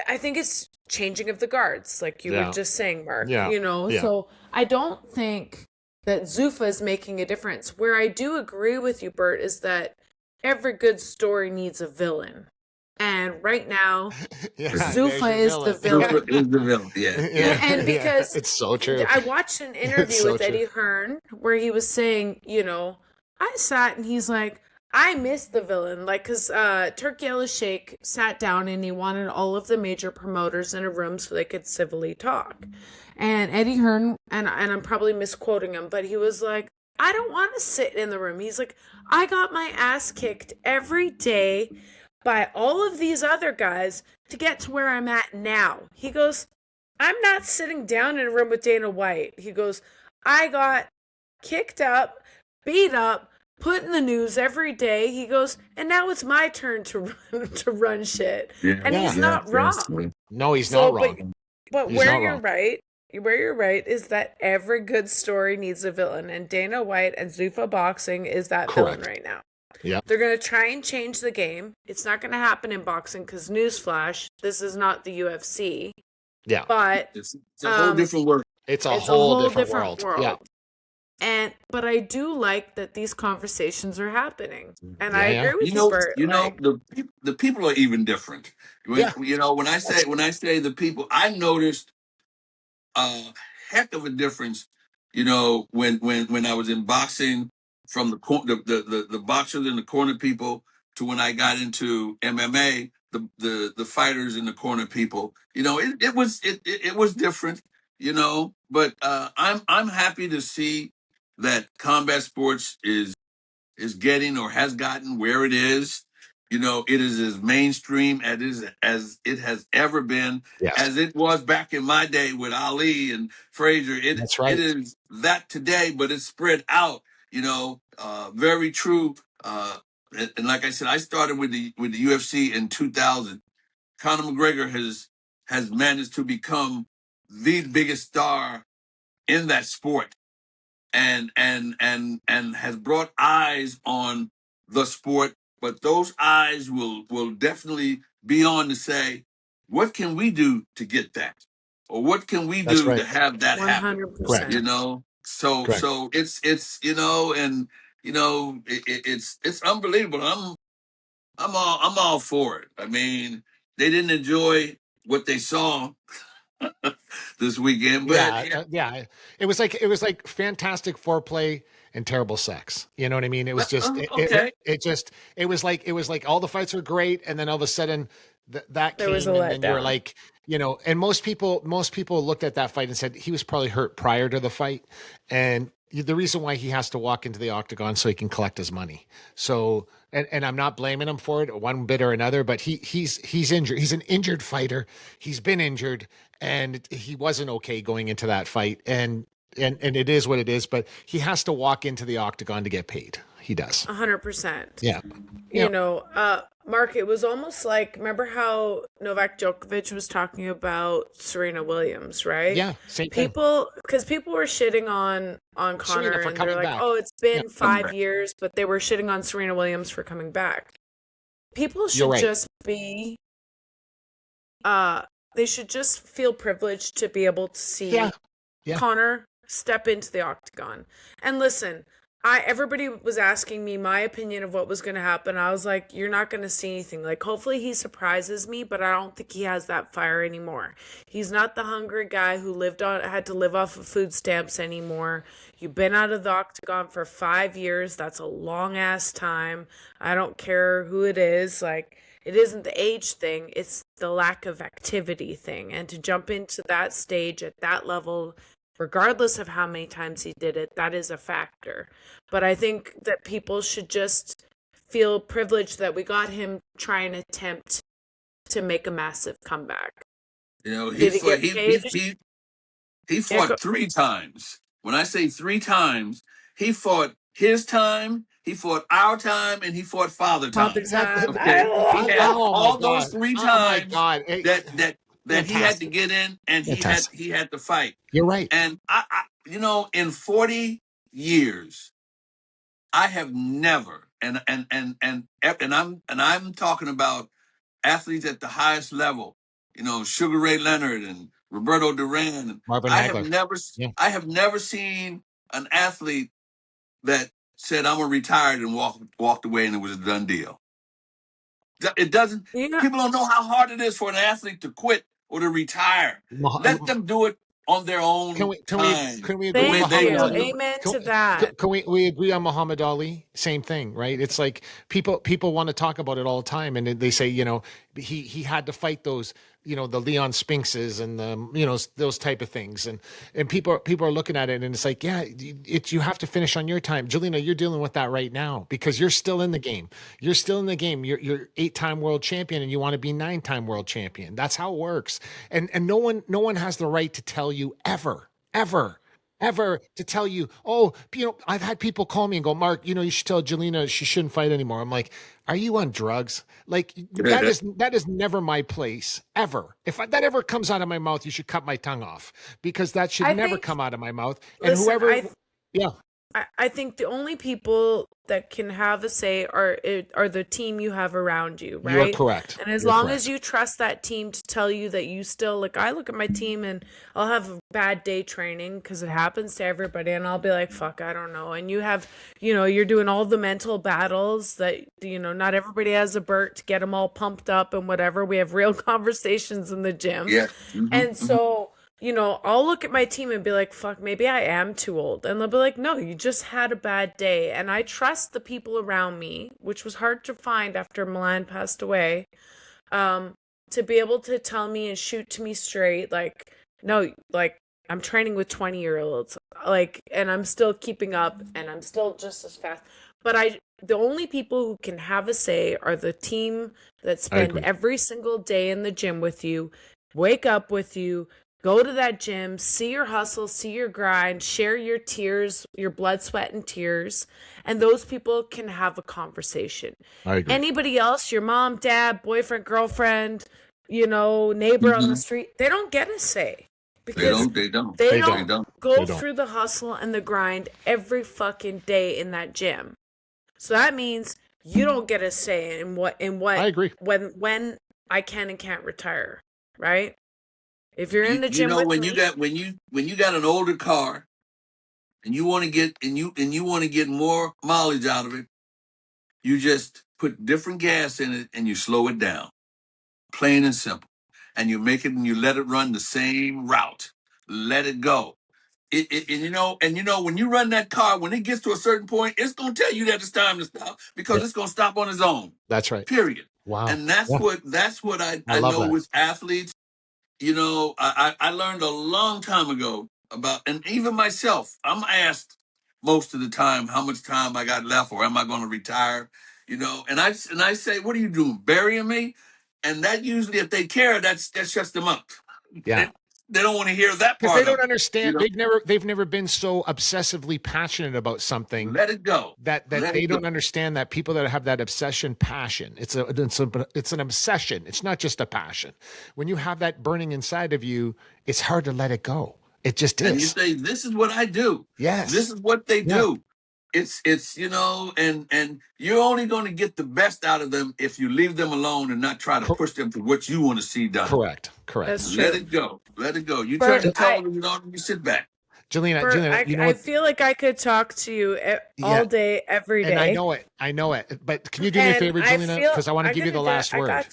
I think it's changing of the guards, like you were just saying, Mark. So I don't think that Zuffa is making a difference. Where I do agree with you, Burt, is that every good story needs a villain. And right now, Zuffa is the villain. Zuffa is the villain, And because it's so true. I watched an interview with Eddie Hearn where he was saying, I sat and he's like, I miss the villain. Like, because Turki Al-Sheikh sat down and he wanted all of the major promoters in a room so they could civilly talk. And Eddie Hearn, and I'm probably misquoting him, but he was like, I don't want to sit in the room. He's like, I got my ass kicked every day by all of these other guys to get to where I'm at now. He goes, I'm not sitting down in a room with Dana White. He goes, I got kicked up, beat up, put in the news every day. He goes, and now it's my turn to run shit. Yeah. And he's not wrong. No, he's So, not wrong. But He's where not you're wrong. right, where you're right is that every good story needs a villain, and Dana White and Zuffa Boxing is that villain Correct. right now. Yeah. They're going to try and change the game. It's not going to happen in boxing because, newsflash, this is not the UFC. Yeah. But It's a whole different world. It's a it's whole different world. Yeah. But I do like that these conversations are happening, and Yeah, I yeah. agree with you, Bert. Like, The people are even different. Yeah. When I say the people, I noticed a heck of a difference. When I was in boxing, from the boxers and the corner people to when I got into MMA, the fighters and the corner people. It was different. But I'm happy to see that combat sports is getting or has gotten where it is. It is as mainstream as it has ever been, Yes. as it was back in my day with Ali and Frazier. That's right. It is that today, but it's spread out. Very true. And like I said, I started with the UFC in 2000. Conor McGregor has managed to become the biggest star in that sport, and has brought eyes on the sport. But those eyes will definitely be on to say, what can we do to get that, or what can we That's do right. to have that happen? 100%. So Correct. so it's it's unbelievable. I'm all for it. I mean, they didn't enjoy what they saw this weekend, but Yeah. It was like fantastic foreplay and terrible sex. You know what I mean? It was just okay. it was like all the fights were great, and then all of a sudden that There came, was a and then you're letdown. like, and most people looked at that fight and said he was probably hurt prior to the fight, and the reason why he has to walk into the octagon so he can collect his money. So, and I'm not blaming him for it one bit or another, but he's injured. He's an injured fighter. He's been injured, and he wasn't okay going into that fight. And it is what it is, but he has to walk into the octagon to get paid. He does. 100%. Yeah. Mark, it was almost like, remember how Novak Djokovic was talking about Serena Williams, right? Yeah. Same thing. Because people were shitting on Serena Connor, for and coming they're like, back. oh, it's been Yeah. 5 years, but they were shitting on Serena Williams for coming back. People should You're right. just be, they should just feel privileged to be able to see Yeah. Yeah. Connor step into the octagon. And listen, everybody was asking me my opinion of what was going to happen. I was like, you're not going to see anything. Like, hopefully he surprises me, but I don't think he has that fire anymore. He's not the hungry guy who had to live off of food stamps anymore. You've been out of the octagon for 5 years. That's a long ass time. I don't care who it is. Like, it isn't the age thing. It's the lack of activity thing. And to jump into that stage at that level, regardless of how many times he did it, that is a factor. But I think that people should just feel privileged that we got him trying to attempt to make a massive comeback. He fought 3 times. When I say 3 times, he fought his time, he fought our time, and he fought father time. Time. Okay. I love He had all those 3 times that he had to get in, and he had to fight. You're right. And I in 40 years, I have never, and I'm talking about athletes at the highest level, Sugar Ray Leonard and Roberto Duran. Marvin I Hagler. have never seen an athlete that said, I'm gonna retire, and walked away and it was a done deal. It doesn't. Yeah. People don't know how hard it is for an athlete to quit or to retire. Let them do it on their own time. Can we agree? Thank they you. want to. Amen to that. Can we agree on Muhammad Ali? Same thing, right? It's like people want to talk about it all the time, and they say, he had to fight those the Leon Spinxes and the those type of things, and people are looking at it, and it's like, yeah, you have to finish on your time. Jelena, you're dealing with that right now because you're still in the game. You're still in the game. You're 8-time world champion, and you want to be 9-time world champion. That's how it works. And no one has the right to tell you ever to tell you, oh, I've had people call me and go, Mark, you should tell Jelena she shouldn't fight anymore. I'm like, are you on drugs? Like, that is never my place, ever. If that ever comes out of my mouth, you should cut my tongue off, because that should never come out of my mouth. And Listen, whoever, yeah. I think the only people that can have a say are the team you have around you, right? You're correct. And as long as you trust that team to tell you that you still, like, I look at my team and I'll have a bad day training because it happens to everybody, and I'll be like, fuck, I don't know. And you have, you're doing all the mental battles that, not everybody has a Burt to get them all pumped up and whatever. We have real conversations in the gym. Yeah. And so, I'll look at my team and be like, fuck, maybe I am too old. And they'll be like, no, you just had a bad day. And I trust the people around me, which was hard to find after Milan passed away, to be able to tell me and shoot to me straight. Like, no, like, I'm training with 20-year-olds, like, and I'm still keeping up and I'm still just as fast. But the only people who can have a say are the team that spend every single day in the gym with you, wake up with you, go to that gym, see your hustle, see your grind, share your tears, your blood, sweat, and tears. And those people can have a conversation. I agree. Anybody else, your mom, dad, boyfriend, girlfriend, neighbor on the street, they don't get a say. Because they don't go through the hustle and the grind every fucking day in that gym. So that means you don't get a say in what I agree. When I can and can't retire, right? If you're in the gym, when you got an older car, and you want to get more mileage out of it, you just put different gas in it and you slow it down, plain and simple, and you make it and you let it run the same route, let it go. When you run that car, when it gets to a certain point, it's gonna tell you that it's time to stop, because it's gonna stop on its own. That's right. Period. Wow. And that's what I know with athletes. I learned a long time ago about, and even myself, I'm asked most of the time how much time I got left, or am I going to retire? And I say, what are you doing, burying me? And that usually, if they care, that shuts them up. Yeah. They don't want to hear that part. Because they don't understand. They've never been so obsessively passionate about something. Let it go. That they don't understand that people that have that obsession passion. It's an obsession. It's not just a passion. When you have that burning inside of you, it's hard to let it go. It just is. And you say, this is what I do. Yes. This is what they do. It's and you're only going to get the best out of them if you leave them alone and not try to push them to what you want to see done. Correct. That's true. Let it go. You turn the television on and you sit back. Jelena, I feel like I could talk to you all day, every day. And I know it. But can you do me a favor, Jelena? Because I want to give you the last word.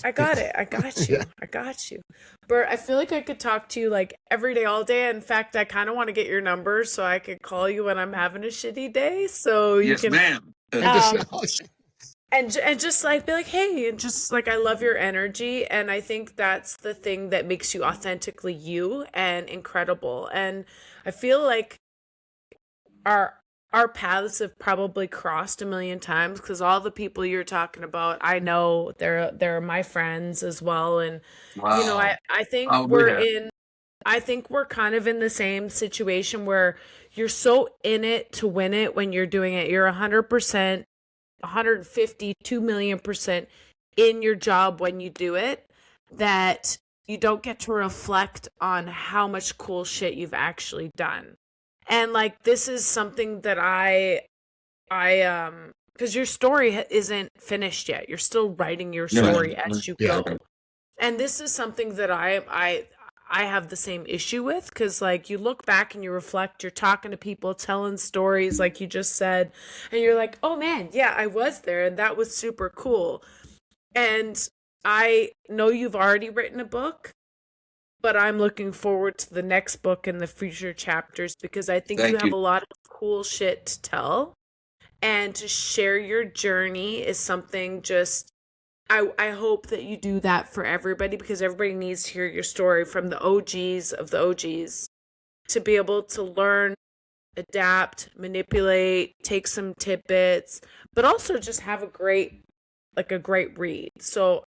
I got it. I got you. I got you. Burt, I feel like I could talk to you like every day, all day. In fact, I kind of want to get your number so I could call you when I'm having a shitty day. So you can, ma'am. And just like be like, hey, and just like, I love your energy. And I think that's the thing that makes you authentically you and incredible. And I feel like our paths have probably crossed a million times, because all the people you're talking about, I know they're my friends as well. And, wow. I think I think we're kind of in the same situation where you're so in it to win it when you're doing it. You're 100%, 150, 2,000,000% in your job when you do it, that you don't get to reflect on how much cool shit you've actually done. And like, this is something that I because your story isn't finished yet. You're still writing your story as you go. And this is something that I have the same issue with, because like, you look back and you reflect, you're talking to people, telling stories like you just said, and you're like, oh man, yeah, I was there and that was super cool. And I know you've already written a book, but I'm looking forward to the next book and the future chapters, because I think you have a lot of cool shit to tell, and to share your journey is something just I hope that you do that for everybody, because everybody needs to hear your story from the OGs of the OGs to be able to learn, adapt, manipulate, take some tidbits, but also just have a great read. So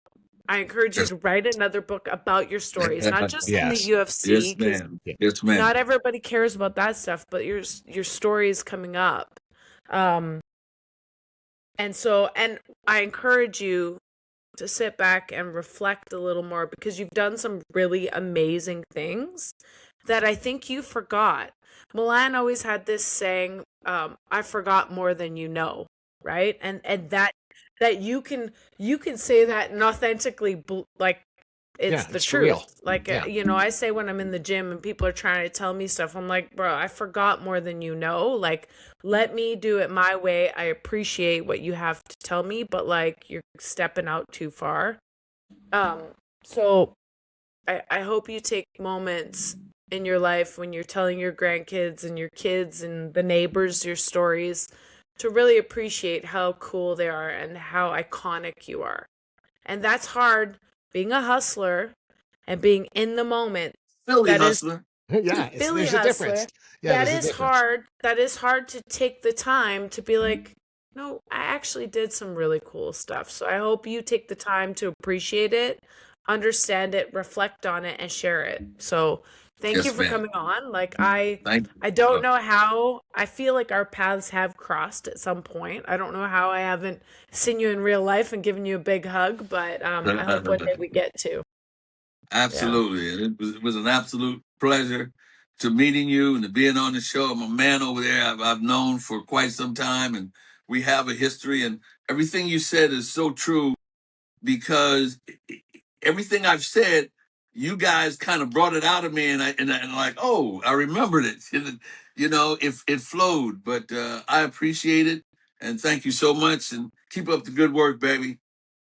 I encourage you to write another book about your stories, not just in the Yes. UFC, Yes, because ma'am. Yes, ma'am. not everybody cares about that stuff, but your stories coming up. And I encourage you to sit back and reflect a little more, because you've done some really amazing things that I think you forgot. Milan always had this saying, I forgot more than you know, right? And that you can say that and authentically, like, it's the it's truth. real. Like, Yeah. I say when I'm in the gym and people are trying to tell me stuff, I'm like, bro, I forgot more than you know. Like, let me do it my way. I appreciate what you have to tell me, but like, you're stepping out too far. So I hope you take moments in your life when you're telling your grandkids and your kids and the neighbors your stories to really appreciate how cool they are and how iconic you are. And that's hard, being a hustler and being in the moment. Philly That is hustler. Yeah, Philly there's a difference. hustler. Yeah, That there's a is difference. hard. That is hard to take the time to be like, no, I actually did some really cool stuff. So I hope you take the time to appreciate it, understand it, reflect on it, and share it. So thank Yes, you for ma'am. coming on. Like, I Thank you. don't know how. I feel like our paths have crossed at some point. I don't know how I haven't seen you in real life and given you a big hug, but I hope one day we get to. Absolutely. And it was an absolute pleasure to meeting you and to being on the show. I'm a man over there I've known for quite some time, and we have a history. And everything you said is so true, because everything I've said, you guys kind of brought it out of me, and I'm like, oh, I remembered it. It flowed. But I appreciate it, and thank you so much. And keep up the good work, baby,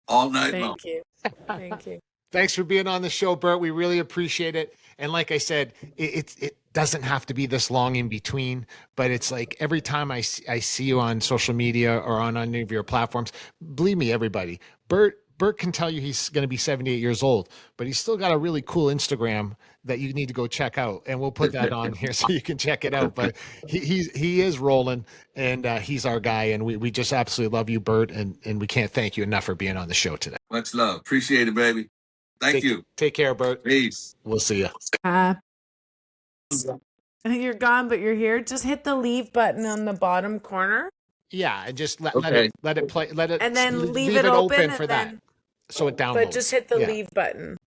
all night long. Thank you. Thank you. Thanks for being on the show, Burt. We really appreciate it. And like I said, it doesn't have to be this long in between, but it's like every time I see you on social media or on any of your platforms, believe me, everybody, Burt can tell you he's going to be 78 years old, but he's still got a really cool Instagram that you need to go check out. And we'll put that on here so you can check it out. But he is rolling, and he's our guy. And we just absolutely love you, Burt. And we can't thank you enough for being on the show today. Much love. Appreciate it, baby. Thank you. Take care, Burt. Peace. We'll see you. You're gone, but you're here. Just hit the leave button on the bottom corner. Yeah, and just let Okay. it play, And then leave it open for and that, then- so it downloads. But just hit the Yeah. leave button.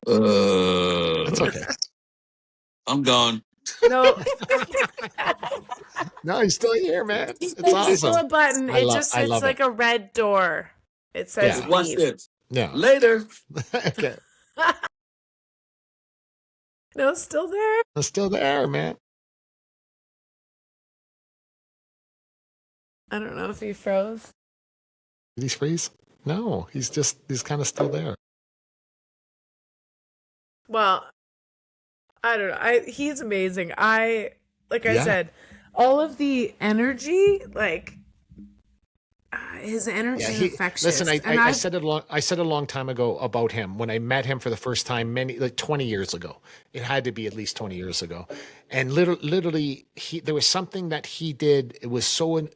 That's okay. I'm gone. No, No, he's still here, man. It's it's still a awesome. button. I It love- just I it's love like it. a red door. It says Yeah. Watch leave. this. Yeah. Later. Okay. No, it's still there. It's still there, man. I don't know if he froze. Did he freeze? No, he's kind of still there. Well, I don't know. He's amazing. I Yeah. said, all of the energy, like his energy is infectious. Listen, And I said it a long time ago about him when I met him for the first time, 20 years ago. It had to be at least 20 years ago. And literally there was something that he did. It was so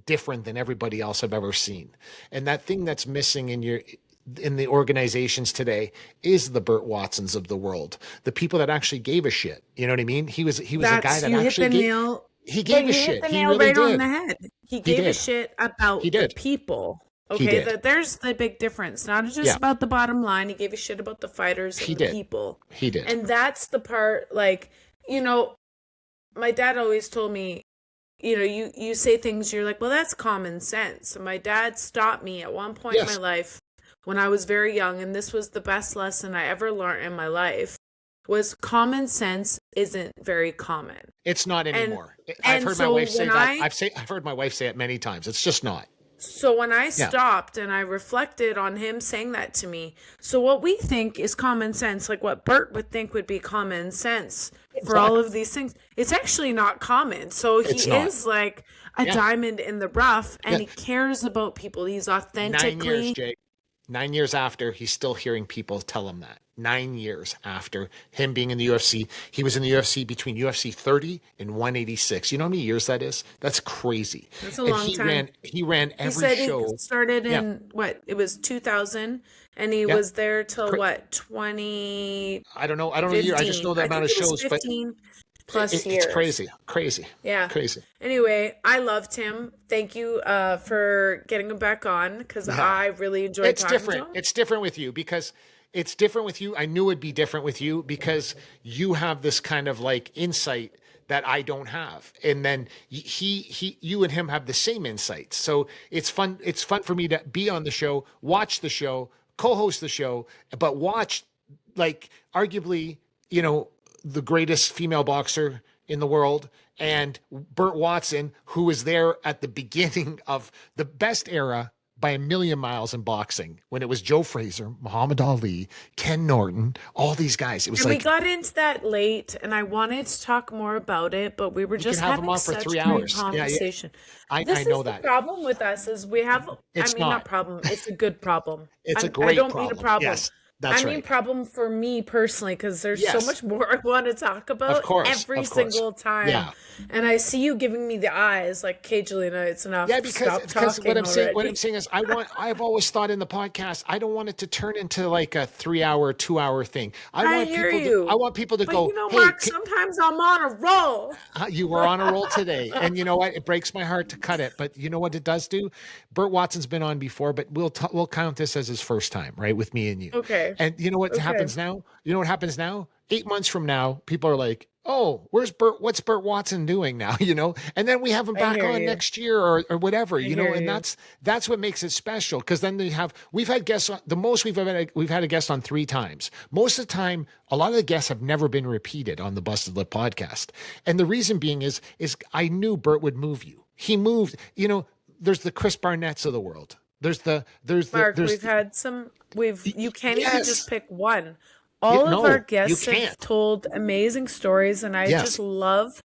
different than everybody else I've ever seen. And that thing that's missing in the organizations today is the Burt Watsons of the world, the people that actually gave a shit. You know what I mean? He was a guy that you actually hit the nail. he gave a But you shit. hit the He nail really right on did. the head. He gave a did. shit about He the did. people. He Okay, did. there's the big difference. Not just Yeah. about the bottom line. He gave a shit about the fighters and He the did. people. He did. And that's the part, my dad always told me, you say things, you're like, well, that's common sense. And my dad stopped me at one point in Yes. my life when I was very young, and this was the best lesson I ever learned in my life, was common sense isn't very common. It's not anymore. I've and heard my so wife say when that. I've heard my wife say it many times. It's just not. So when I Yeah. stopped and I reflected on him saying that to me, so what we think is common sense, like what Burt would think would be common sense for all of these things, it's actually not common. So he It's not. is like a Yeah. diamond in the rough, and Yeah. he cares about people. He's 9 years, authentically. Jake. 9 years after, he's still hearing people tell him that. 9 years after him being in the UFC, he was in the UFC between UFC 30 and 186. You know how many years that is? That's crazy. That's a And long time. He ran He every said show. he started Yeah. in what? It was 2000, and he Yeah. was there till Cra- what? 2015. I don't know the year. I just know the I amount of think it was shows, but 15 plus it's years. crazy. Yeah. Crazy. Anyway, I loved him. Thank you for getting him back on, because Yeah. I really enjoyed It's talking different. to him. It's different with you because it's different with you. I knew it'd be different with you because you have this kind of like insight that I don't have. And then you and him have the same insights. So it's fun. It's fun for me to be on the show, watch the show, co-host the show, but watch like arguably, the greatest female boxer in the world, and Burt Watson, who was there at the beginning of the best era by a million miles in boxing, when it was Joe Frazier, Muhammad Ali, Ken Norton, all these guys. It was And like we got into that late, and I wanted to talk more about it, but we were just have him having on for such 3 great hours. Yeah, yeah. conversation. I This know is the that. problem with us is we have, It's I mean, not not. problem, it's a good problem. It's a I great don't mean a problem. problem. Yes, that's I mean right. problem for me personally, because there's so Yes. much more I want to talk about every of course. single time. Yeah. And I see you giving me the eyes like, okay, Jelena, it's enough. Yeah, Stop because talking what I'm saying is I've always thought in the podcast, I don't want it to turn into like a 3-hour, 2-hour thing. I hear you. I want people to But go, you know, hey, Mark, sometimes I'm on a roll. you were on a roll today. And you know what? It breaks my heart to cut it. But you know what it does do? Burt Watson's been on before, but we'll count this as his first time, right? With me and you. Okay. And you know what happens now? You know what happens now? 8 months from now, people are like, oh, what's Burt Watson doing now? And then we have him back hear on you. next year or whatever, and hear you. that's what makes it special. Cause then we've had guests on, the most we've had a guest on 3 times. Most of the time, a lot of the guests have never been repeated on the Busted Lip podcast. And the reason being is I knew Burt would move you. He moved, there's the Chris Barnetts of the world. Mark, we've had some. You can't even Yes. just pick one. All No, of our you guests have can't. told amazing stories, and I Yes. just love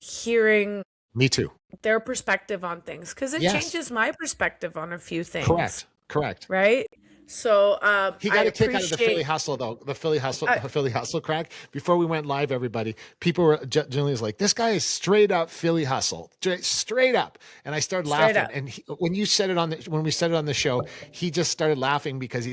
hearing Me too. their perspective on things, because it Yes. changes my perspective on a few things. Correct. Right. So He I got a kick out of the Philly appreciate. hustle, though. The Philly hustle crack. Before we went live, everybody, people were generally like, "This guy is straight up Philly hustle, straight up." And I started Straight laughing. up. And when we said it on the show, he just started laughing because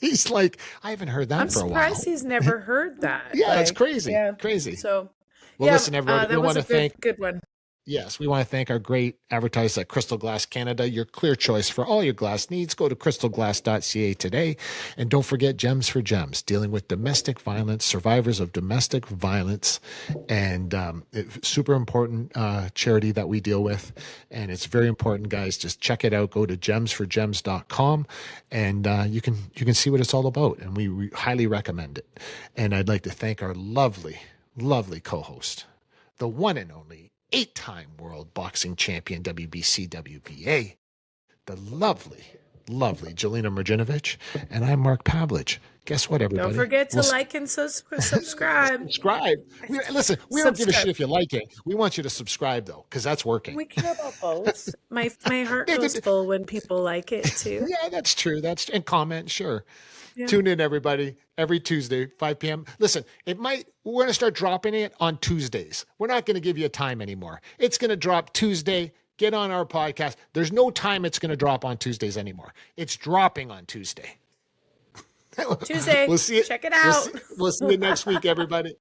he's like, "I haven't heard that I'm for a while." surprised he's never heard that. Yeah, it's Like, crazy. yeah. Crazy. So, Well, yeah, listen, everybody, that we was want a to thank. good one. Yes, we want to thank our great advertisers at Crystal Glass Canada, your clear choice for all your glass needs. Go to crystalglass.ca today. And don't forget Gems for Gems, dealing with domestic violence, survivors of domestic violence, and super important charity that we deal with. And it's very important, guys. Just check it out. Go to gemsforgems.com, and you can see what it's all about. And we highly recommend it. And I'd like to thank our lovely, lovely co-host, the one and only 8-time world boxing champion, WBC, WBA, the lovely, lovely Jelena Mrdjenovich, and I'm Mark Pavlich. Guess what, everybody? Don't forget to We'll like and subscribe. subscribe. Listen, we don't give a Subscribe. shit if you like it. We want you to subscribe, though, because that's working. We care about both. My heart goes full when people like it too. Yeah, that's true. And comment, sure. Yeah. Tune in, everybody, every Tuesday, 5 p.m. Listen, we're going to start dropping it on Tuesdays. We're not going to give you a time anymore. It's going to drop Tuesday. Get on our podcast. There's no time it's going to drop on Tuesdays anymore. It's dropping on Tuesday. Tuesday. We'll see it. Check it out. We'll see you next week, everybody.